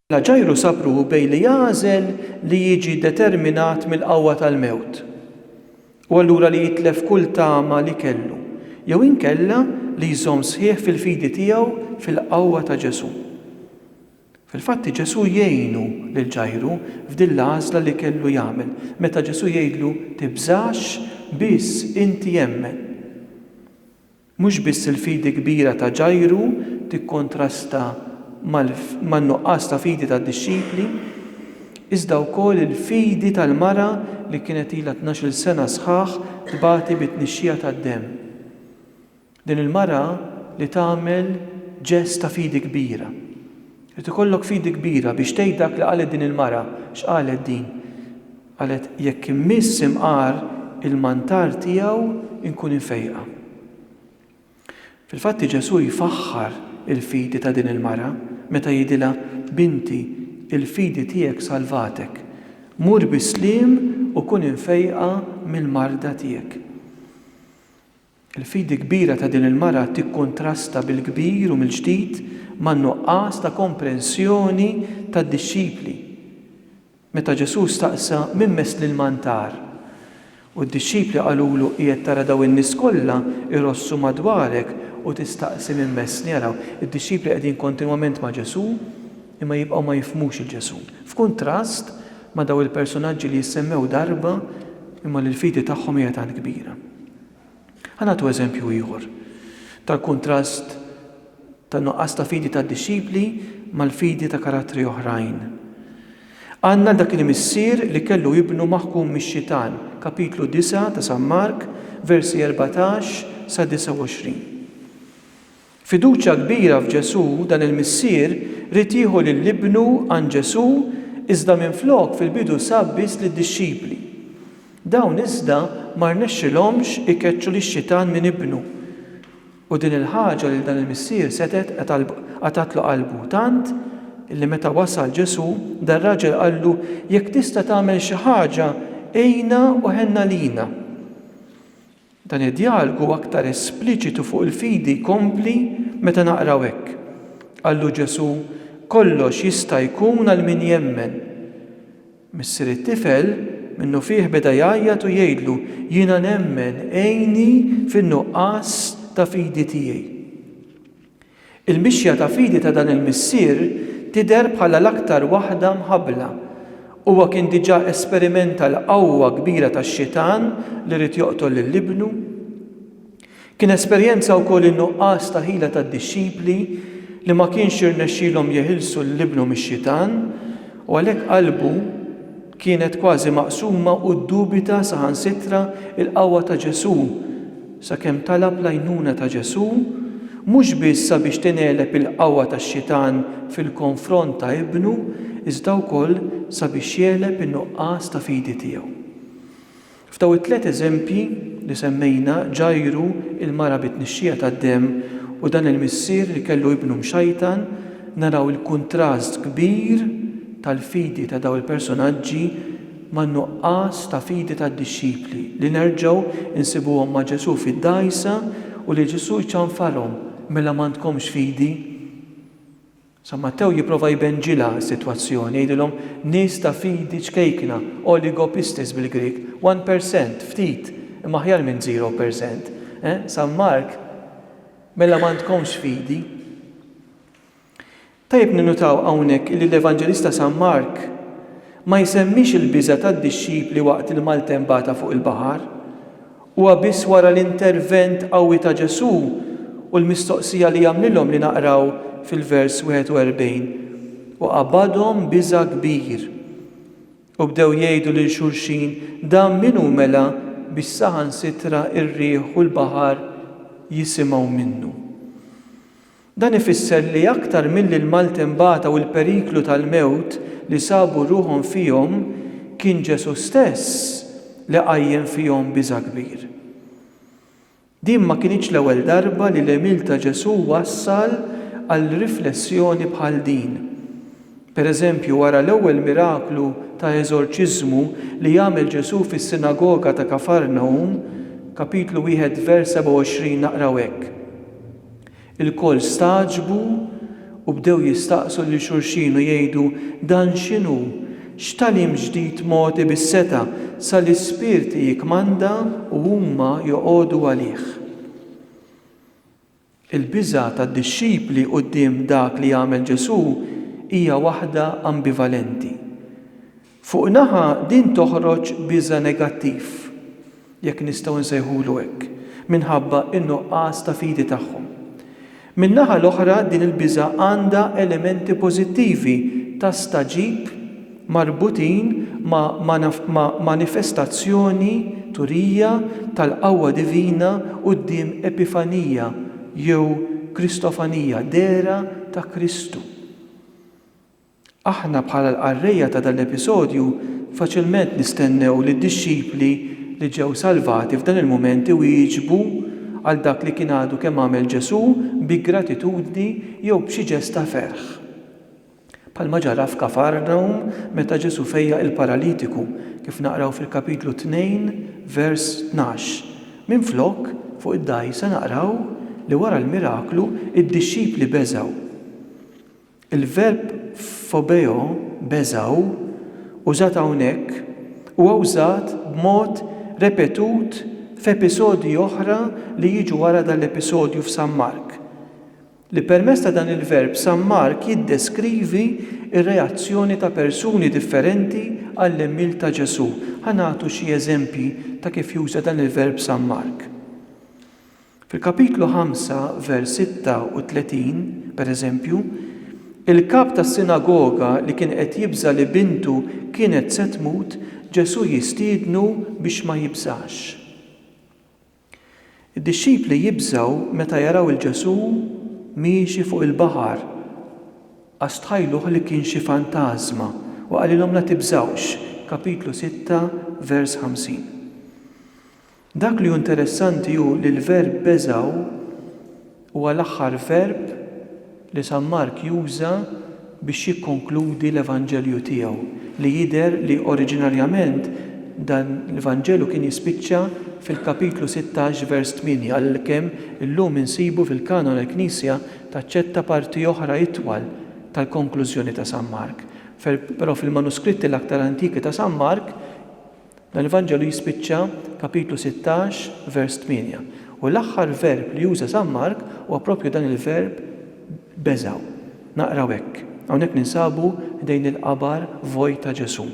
[SPEAKER 2] Mela Ġajru sabru bejn li jażel li jiġi determinat mill-qawwa tal-mewt u allura li jitlef kull tama li kellu, jew inkella li jżomm sħiħ fil-fidi tiegħu fil-qawwa ta' Ġesu. Fil-fatti Ġesu jgħinu lil Ġajru f'din l-għażla li kellu jagħmel. Meta Ġesu jgħidlu tibżax biss inti jemmen. Mhux biss il-fidi kbira ta' Ġajru tikkontrasta man-nuqqas ta' fidi tad-disċipli, iżda wkoll il-fidi tal-mara li kienet ilha 12 sena sħaħ tbati bit-tnixxija tad-demm. Din il-mara li tagħmel ġest ta' fidi kbira. Rid ikollok fidi kbira biex tgħid dak li qalet din il-mara. X'qalet din? Qalet jekk immiss imqar il-mantar tiegħu inkun infejqa. Fil-fatti Ġesu jfaħħar il-fidi ta' din il-mara meta jgħidilha binti il-fidi tiegħek salvatek. Mur bisliem u kun infejqa mill-marda tiegħek. Il-fidi kbira ta' din il-mara tikkontrasta bil-kbir u mill-ġdid man-nuqqas ta' komprensjoni tad-dixxipli. Meta Ġesu staqsa min mess lill-mantar u d-dixxipli qalulu qiegħed tara daw in-nies kollha irossu madwarek u tistaqsi min messni. Jaraw, id-dixxipli qegħdin kontinwament ma' Ġesu imma jibqgħu ma jifhmux il-Ġesu. F'kuntrast ma' daw il-personaġġi li jissemmew darba imma l-fidi tagħhom hija tant kbira. Ħanatu eżempju ieħor tal-kuntrast tan-nuqqas ta' fidi tad-dixxipli mal-fidi ta' karattri oħrajn. Għandna dak il-missier li kellu jibnu maħkum mix-xitan, kapitlu 9 ta' San Mark, versi 14 sa 29. Fiduċja kbira f'Ġesu dan il-missier rid jieħu lill-ibnu għan Ġesu iżda minflok fil-bidu sab biss lid-dixxipli. Dawn iżda ma rnexxilhomx ikeċċu lix-xitan minn ibnu. U din il-ħaġa li dan il-missier setet qatatlu qalbu tant illi meta wasal Ġesu dan raġel qallu jekk tista' tagħmel xi ħaġa ejna u ħenna lina. Dan id-dialogu aktar espliċitu fuq il-fidi kompli meta naqraw hekk. Qallu Ġesu kollox jista' jkun għal min jemmen. Missier it-tifel minnu fih beda jgħajjat u jgħidlu jiena nemmen ejni fin-nuqqas ta' fidi tiegħi. Il-mixja ta' fidi ta' dan il-missier tidher bħala l-aktar waħda mħabbla. Huwa kien diġà esperimenta l-qawwa kbira tax-xitan li rid joqtol lill-ibnu. Kien esperjenza wkoll in-nuqqas ta' ħila tad-dixxipli li ma kienx irnexxielhom jeħilsu l-ibnu mix-xitan u għalhekk qalbu kienet kważi maqsuma u ddubita saħansitra il-qawwa ta' Ġesu sakemm talab l-għajnuna ta' Ġesu mhux biss sabiex tingħeleb il-qawwa tax-xitan fil-konfront ta' ibnu, iżda wkoll sabiex jgħeleb in-nuqqas ta' fidi tiegħu. F'daw it-tliet eżempji li semmejna Ġajru il-mara bit-tnixxija tad-demm u dan il-missier li kellu ibnu mxajtan naraw il-kuntrast kbir tal-fidi ta' daw il-personaġġi man-nuqqas ta' fidi tad-dixxipli li nerġgħu insibuhom ma' Ġesu fid-dgħajsa u li Ġesu jċanfarhom mela m'għandkomx fidi. San Mattew jipprova jbenġilha s-sitwazzjoni, jgħidilhom nies ta' fidi ċkejkna, oligopistis bil-Grik, 1% ftit, imma aħjar minn 0%. San Mark mela m'għandkomx fidi. Tajjeb ninutaw hawnhekk li l-Evanġelista San Mark ma jsemmix il-biża' tad-dixxipli waqt il-maltembata fuq il-baħar, huwa biss wara l-intervent qawwi ta' Ġesu u l-mistoqsija li jagħmlilhom li naqraw fil-vers 41. U qabadhom biża' kbir u bdew jgħidu lil xulxin dan min hu mela biex saħansitra r-riħ u l-baħar jisimgħu minnu. Dan ifisser li aktar milli l-maltembata u l-periklu tal-mewt li sabu ruħhom fihom kien Ġesu stess li qajjem fihom biża' kbir. Din ma kienx l-ewwel darba li l-emil ta' Ġesu wassal għal riflessjoni bħal din. Pereżempju wara l-ewwel miraklu ta' eżorċiżmu li jagħmel Ġesu fis-sinagoga ta' Kafarnaum, kapitlu 1 vers 27 naqraw hekk. Il-koll staġbu u bdew jistaqsu li xulxin u jgħidu dan x'inhu, x'talim ġdid moti bis-seta sal-ispirti jikmanda u huma joqogħdu għalih. Il-biża' tad-dixxipli quddiem dak li jagħmel Ġesu hija waħda ambivalenti. Fuq naħa din toħroġ biża' negattiv, jekk nistgħu nsejħulu hekk, minħabba in-nuqqas ta' fidi tagħhom. Min-naħa l-oħra din il-biża' għandha elementi pożittivi ta' staġib marbutin ma' manifestazzjoni turija tal-qawwa divina quddiem Epifanija jew Kristofanija, dera ta' Kristu. Aħna bħala l-qarrejja ta' dal-episodju faċilment nistennew li d-dixxipli li ġew salvati f'dan il-mument iwieġbu għal dak li kien għadu kemm għamel Ġesu bi gratitudni jew b'xi ġest ta' ferħ. Palma ġara f'Kafarnaum meta Ġesu fejja il-paralitiku kif naqraw fil-kapitlu 2 vers 12. Minflok fuq id-dajsa naqraw li wara l-miraklu id-dixxipli beżaw. Il-verb phobeo beżaw użat hawnhekk huwa użat b'mod repetut f'episodji oħra li jiġu wara dal-episodju f'San Mark. Li permezz ta' dan il-verb San Mark jiddeskrivi ir-reazzjoni ta' persuni differenti għall-immil ta' Ġesu. Ħanatu xi eżempji ta' kif juża dan il-verb San Mark. Fil-kapitlu 5 vers 36, per eżempju, il-kap tas-sinagoga li kien qed jibża li bintu kienet se tmut, Ġesu jistiednu biex ma jibżax. Id-dixxipli jibżaw meta jaraw il-Ġesu miexi fuq il-baħar għax tħajluh li kien xi fantażma u qalilhom la tibżawx, kapitlu 6 vers 50. Dak li interessanti hu li l-verb beżaw huwa l-aħħar verb li San Mark juża biex jikkonkludi l-Evanġelju tiegħu li jidher li oriġinarjament dan l-Evanġelju kien jispiċċa fil-kapitlu 16 vers 8 għalkemm illum insibu fil-kanon il-Knisja taċċetta parti oħra itwal tal-konklużjoni ta' San Mark. Però fil-manuskritti l-aktar antiki ta' San Mark dan l-Evanġelju jispiċċa kapitlu 16 vers 8. U l-aħħar verb li juża San Mark huwa proprju dan il-verb beżaw. Naqraw hekk. Hawnhekk ninsabu dejn il-qabar vojt ta' Ġesu.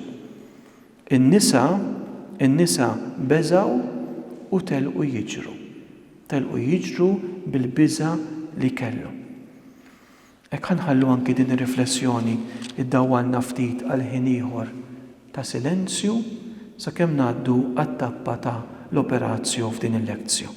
[SPEAKER 2] In-nisa beżaw u telqu jiġru bil-biża li kellu. Hekk ħanħallu anki din ir-riflessjoni iddawwalna ftit għal ħin ieħor ta' silenzju sakemm ngħaddu għat-tappa ta' l-operazzju f'din il-lezzju.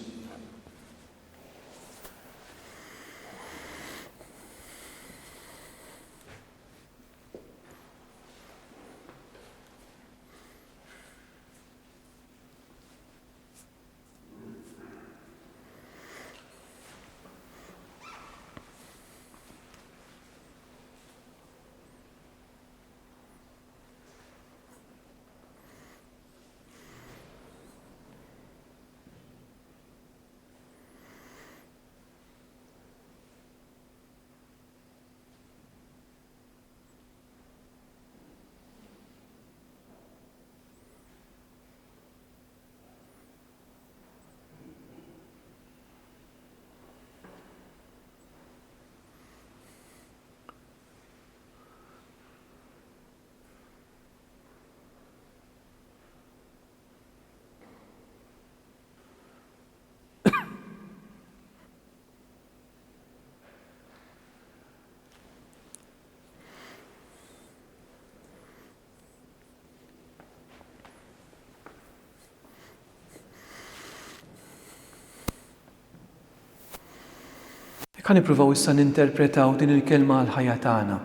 [SPEAKER 2] Kan nippruvaw issa ninterpretaw din il-kelma għal-ħajja tagħna.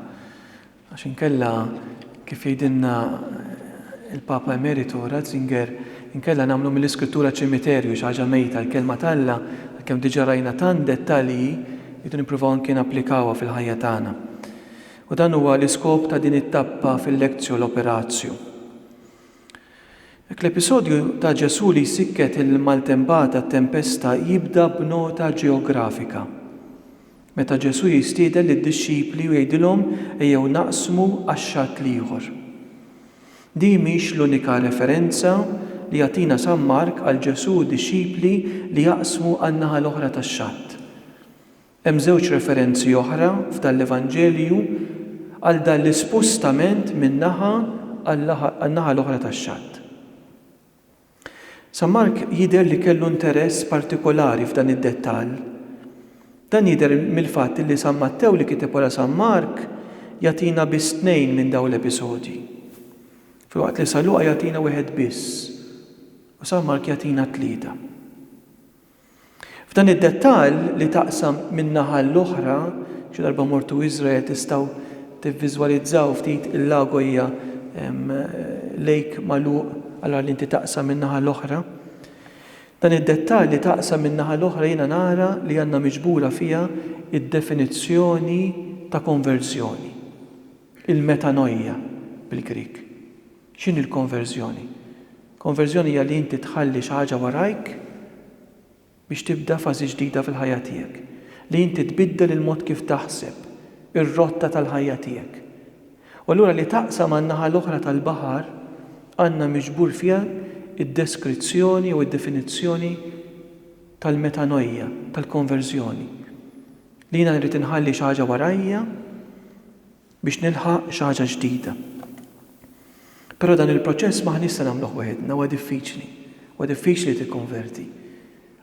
[SPEAKER 2] Għax inkella kif jgħidilna il-Papa Emeritu Ratzinger, inkella nagħmlu mill-iskrittura ċimiterju xi ħaġa mejta l-kelma talla, kemm diġà rajna tant dettalji jridu nippruvaw anke napplikawha fil-ħajja tagħna. U dan huwa l-iskop ta' din it-tappa fil-lezzju l-operazzju. L-episodju ta' Ġesu li sikket il-maltempata tempesta jibda b'nota ġeografika. Meta Ġesu jistieden lid-dixxipli u jgħidilhom ejjew naqsmu għax-xatt ieħor. Di mhix l-unika referenza li jagħtina San Mark għal Ġesu u d-dixxipli li jaqsmu għan-naħa l-oħra tax-xatt. Hemm żewġ referenzi oħra f'dan l-Evanġelju għal dan l-ispostament min-naħa għan-naħa l-oħra tax-xatt. San Mark jidher li kellu interess partikolari f'dan id-dettall. Dan jidher mill-fatt li San Mattew li kiteb wara San Mark jagħtina biss tnejn minn dawn l-episodji. Fil-waqt li sa Luqa jagħtina wieħed biss u sa Mark jagħtina 3. F'dan id-dettall li taqsam min-naħa l-oħra, xi darba mortu Iżrael tistgħu tivviżwalizzaw ftit il-lago hija lejk magħluq allura li inti taqsam min-naħa l-oħra. Dan id-dettall li taqsam min-naħa l-oħra jiena nara li għandna miġbura fiha id-definizzjoni ta' konverżjoni. Il-metanoia bil-Grik. X'inhi l-konverżjoni? Konverżjoni hija li inti tħalli xi ħaġa warajk biex tibda fażi ġdida fil-ħajja tiegħek. Li inti tbiddel il-mod kif taħseb, ir-rotta tal-ħajja tiegħek. U allura li taqsam għan-naħa l-oħra tal-baħar għandna miġbur fiha id-deskrizzjoni u d-definizzjoni tal-metanoia, tal-konverżjoni. Li jiena nrid inħalli xi ħaġa warajja biex nilħaq xi ħaġa ġdida. Però dan il-proċess ma nista' nagħmluh waħedna, huwa diffiċli tikkonverti.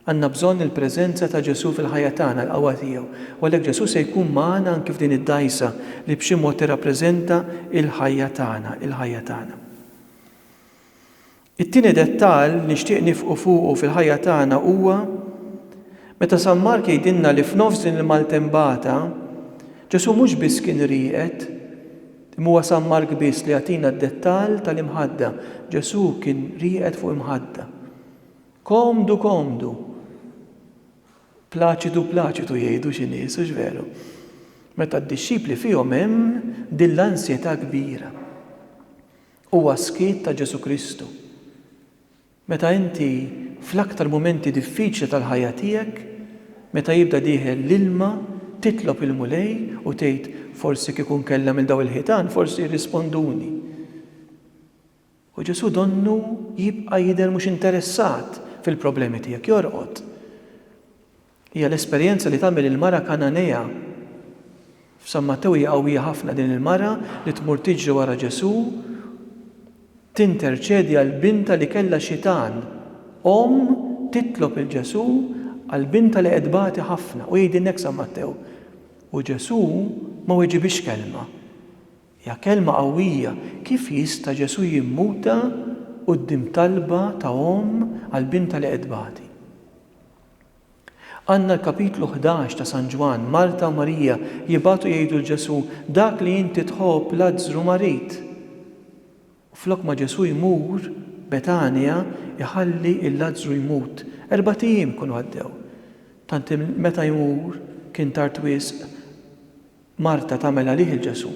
[SPEAKER 2] Għandna bżonn il-preżenza ta' Ġesu fil-ħajja tagħna, l-qawwa tiegħu. U għalhekk Ġesu se jkun magħna anke f'din id-dgħajsa li b'xi mod tirrappreżenta il-ħajja tagħna. It-tieni dettall nixtieq nifqu fuqu fil-ħajja tagħna huwa meta San Mark jgħidilna li f'nofs din il-maltembata Ġesu mhux biss kien rieqed, huwa San Mark biss li jagħtina d-dettall tal-imħadda. Ġesu kien rieqed fuq imħadda. Komdu. Plaċidu jgħidu xi nies, hux veru. Meta d-dixxipli fihom hemm din l-ansjetà kbira. Huwa skiet ta' Ġesu Kristu. Meta inti fl-aktar mumenti diffiċli tal-ħajja tiegħek, meta jibda dieħel l-ilma, titlob il-mulej u tgħid forsi kieku nkellem il daw il-ħitan, forsi jirrisponduni. U Ġesu donnu jibqa' jidher mhux interessat fil-problemi tiegħek, jorqod. Hija l-esperjenza li tagħmel il-mara Kananea. F'San Mattew hija qawwija ħafna din il-mara li tmur tiġri wara Ġesu, tinterċedi għal binta li kellha xitan. Titlob il-Ġesu għal binta li qedbati ħafna u jgħidilnek San Mattew. U Ġesu ma weġibix kelma. Hija kelma qawwija. Kif jista' Ġesu jimmuta quddiem talba ta' għal binta li qedbati? Għandna l-kapitlu 11 ta' San Ġwan, Marta u Marija jibgħatu jgħidu l-Ġesu dak li inti tħobb Lażru marit. Flok ma Ġesu jmur Betania iħalli il-Lażru jmut. 4 ijiem kunu għaddew. Tant meta jmur kien tard wisq Marta tagħmel għalih il-Ġesu.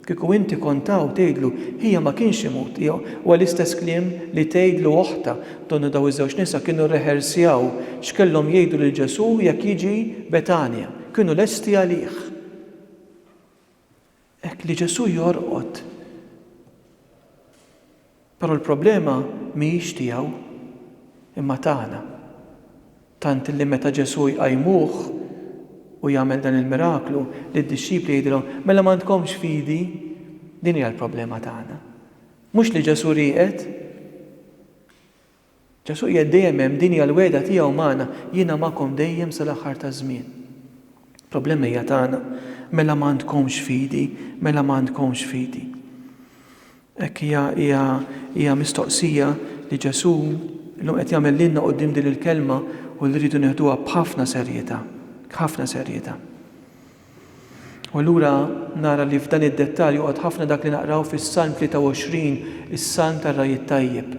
[SPEAKER 2] Kieku inti kontaw tgħidlu hija ma kienx imut, huwa l-istess kliem li tgħidlu oħta donnu daw iż-żewġ nisa kienu rehersjaw x'kellhom jgħidu lil Ġesu jekk jiġi Betania. Kienu lesti għalih. Hekk li Ġesu jorqod. Però l-problema mhijiex tiegħu imma tagħna. Tant li meta Ġesu jqajmuh u jagħmel dan il-miraklu li d-dixxipli jgħidilhom mela m'għandkomx fidi, din hija l-problema tagħna. Mhux li Ġesu rieqed. Ġesu qiegħed dejjem hemm din hija l-wegħda tiegħu magħna jiena magħkom dejjem sal-aħħar ta' żmien. Problema hija tagħna mela m'għandkomx fidi. Hekk hija mistoqsija li Ġesu llum qed jagħmel lilna quddiem din il-kelma u li rridu nieħduha b'ħafna serjetà. U allura nara li f'dan id-dettall joqgħod ħafna dak li naqraw fis-Salm 23, is-Salm tar-Rajjiet Tajjeb.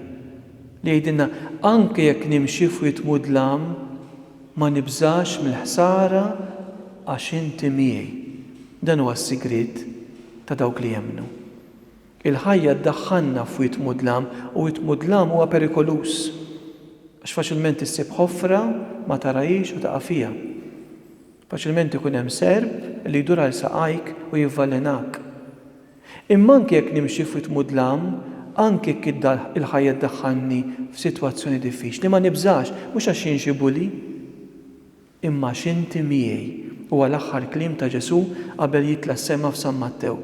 [SPEAKER 2] Li jgħidilna anke jekk nimxi f'wiet mudlam ma nibżax mill-ħsara għax inti miegħi. Dan huwa s-sigriet ta' dawk li jemmnu. Il-ħajja ddaħħalna f'wiet mudlam u wiet mudlam huwa perikolus. Għax faċilment issib ħofra ma tarajix u taqa' fiha. Faċilment ikun hemm serb li jdur għal saqajk u jivvalenak. Imma anke jekk nimxi f'wiet mudlam, anke jekk il-ħajja ddaħħalni f'sitwazzjoni diffiċli, ma nibżax mhux għax jinxibuli, imma x'inti miegħi huwa l-aħħar kliem ta' Ġesu qabel jitla s-sema f'San Mattew.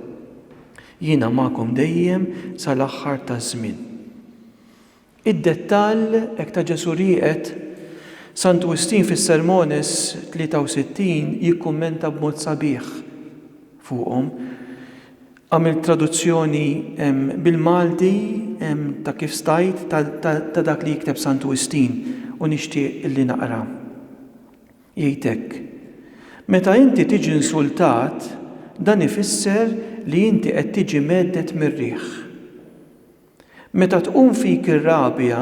[SPEAKER 2] Jiena magħkom dejjem sal-aħħar taż-żmien. Id-dettall hekk ta' Ġesu rieqed Sant Agustin fis-Sermones 63 jikkummenta b'mod sabiħ fuqhom. Għamil traduzzjoni bil-Malti ta' kif stajt ta' dak li jikteb Sant Wistin u nixtieq illi naqra. Jgħidlek, meta inti tiġi insultat, dan ifisser li inti qed tiġi meddet mir-riħ. Meta tqum fik ir-rabja,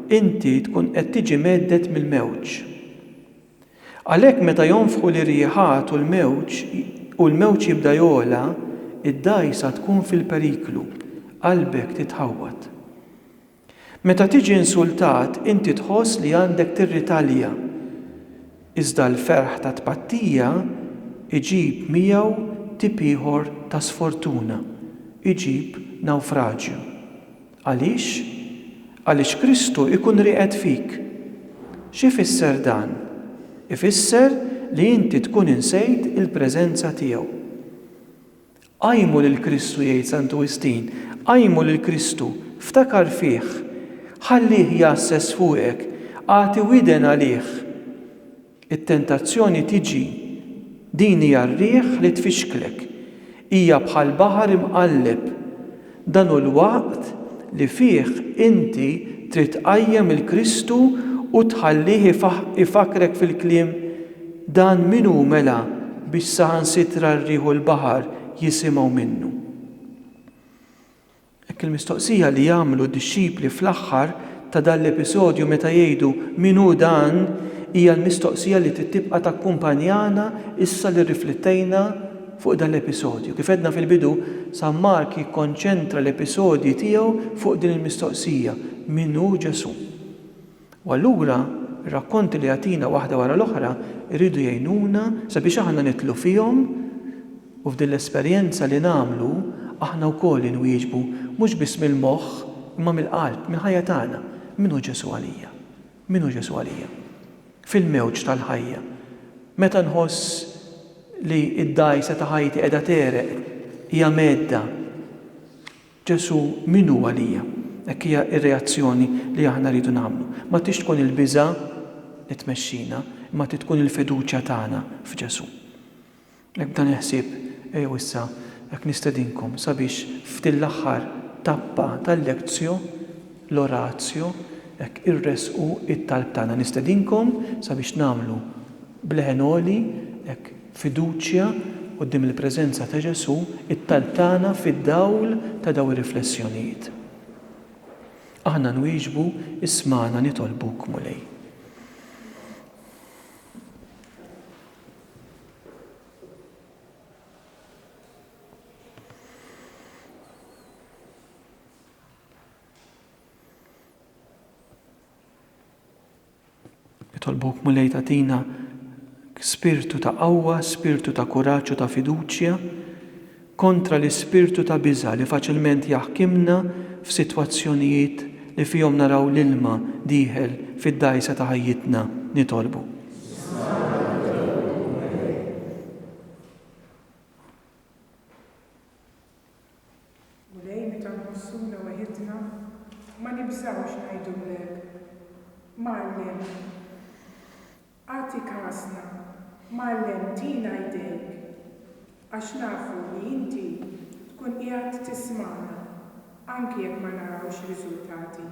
[SPEAKER 2] inti tkun qed tiġi meddet mill-mewġ. Għalhekk meta jonfħu l-irjieħat u l-mewġ jibda jola, id-dajsa tkun fil-periklu, qalbek titħawwad. Meta tiġi insultat, inti tħoss li għandek tirritalja. Iżda l-ferħ ta' tpattija iġib miegħu tip ieħor ta' sfortuna, iġib nawfraġju. Għaliex? Għaliex Kristu ikun rieqed fik. X'ifisser dan? Ifisser li inti tkun insejt il-preżenza tiegħu. Qajmu lil Kristu jgħid Sant Wistin, qajmu lil Kristu, ftakar fih, ħallih jassess fuqek, għati widen għalih. It-tentazzjoni tiġi, din hija r-riħ li tfixklek, hija bħal baħar imqalleb. Dan hu l-waqt li fih inti trid tqajjem il-Kristu u tħallih ifakrek fil-kliem dan minu mela biex saħansitra rrieħu l-baħar jisimgħu minnu. Hekk il-mistoqsija li jagħmlu d-dixxipli fl-aħħar ta' dan l-episodju meta jgħidu minu dan hija l-mistoqsija li tibqa' takkumpanjana issa li riflettejna fuq dan l-episodju. Kif edna fil-bidu, San Mark jikkonċentra l-episodji tiegħu fuq din il-mistoqsija, minu Ġesu. U allura ir-rakkonti li jagħtina waħda wara l-oħra jridu jgħinuna sabiex aħna nitlu fihom u f'din l-esperjenza li nagħmlu aħna wkoll inwieġbu mhux biss mill-moħħ imma mill-qalb, mill-ħajja tagħna. Min hu Ġesu għalija? Min hu Ġesu għalija? Fil-mewġ tal-ħajja. Meta nħoss li id-dajsa ta' ħajti qiegħda tereq hija medda. Ġesu min hu għalija? Hekk hija r-reazzjoni li aħna rridu nagħmlu. Ma tix tkun il-biża' li tmexxina, imma tkun il-fiduċja tagħna f'Ġesu. Hekk dan iħsieb ejjew issa hekk nistedinkom sabiex f'din l-aħħar tappa tal-lezzjo l-orazzjo hekk irresqu it-talb tagħna. Nistedinkom sabiex nagħmlu bleħenoli hekk fiduċja quddiem il-preżenza ta' Ġesu it-talb tagħna fid-dawl ta' dawn ir-riflessjonijiet. Aħna nwieġbu ismana nitolbuk mulej. Nitolbuk mulej tatina spiritu ta' qawwa, spiritu ta' kuraġġ u ta' fiduċja kontra l-ispirtu ta' biża' li faċilment jaħkimna f'sitwazzjonijiet li fihom naraw l-ilma dieħel fid-dajsa ta' ħajjitna nitolbu.
[SPEAKER 3] Mulej meta nħossuna waħedna ma nibżgħux ngħidu lek. Mallem, għati kasna, mallem tina jdejk, għax nafu li inti tkun qiegħed tismana, anki jekk ma narawx riżultati.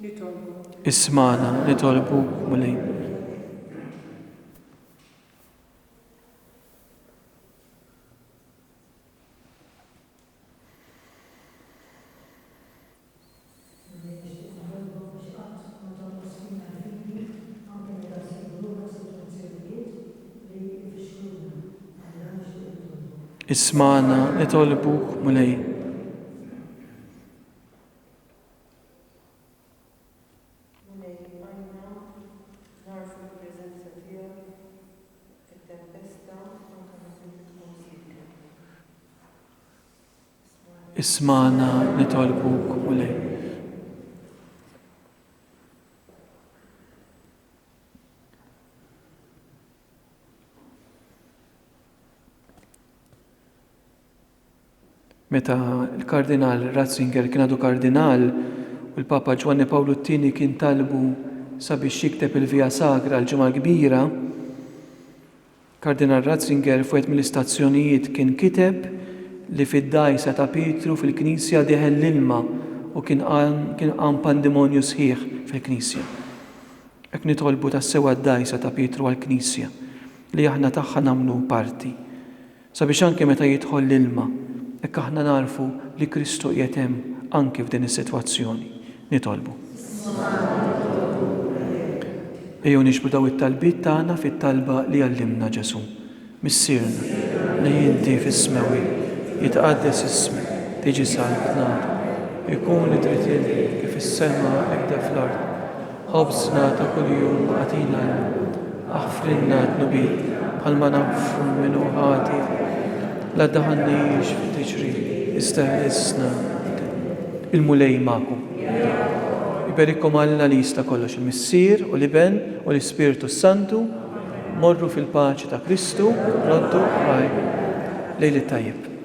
[SPEAKER 3] Nitolbu.
[SPEAKER 2] Ismana nitolbu mulej. Ismana nitolbuk mulej. Ismana nitolbuk mulej. Meta il-Kardinal Ratzinger kien għadu kardinal u l-Papa Giovanni Paolo II kien talbu sabiex jikteb il-Via Sagra l-ġimgħa kbira, Kardinal Ratzinger fuq mill-istazzjonijiet kien kiteb li fid-dajsa ta' Pietru fil-Knisja deħel l-ilma u kien għan pandemonju sħiħ fil-Knisja. Ek nitolbu ta' sewa d-dajsa ta' Pietru għal-Knisja li aħna tagħha nagħmlu parti. Sabiex anke meta jidħol l-ilma, ek aħna narfu li Kristu qiegħed hemm anke f'din is-sitwazzjoni. Nitolbu. Ejjew nixbru daw it-talbiet tagħna fit-talba li għallimna Ġesu. Missierna li jinti fis-smawi, jitqaddes ismek, tiġi salvnatu, ikun li trid kif is-sema ebda fl-ard. Ħobżna ta' kuljum għatina aħfrinna t-nubit bħalma nafru minnu ħati la daħannix fit-tiġri istaħlisna il-mulej ma'kum. Iberikom Alla li jista' kollox il-Missier u l-Iben u l-Ispiritu Santu morru fil-paċi ta' Kristu, roddu ħaj lejli tajjeb.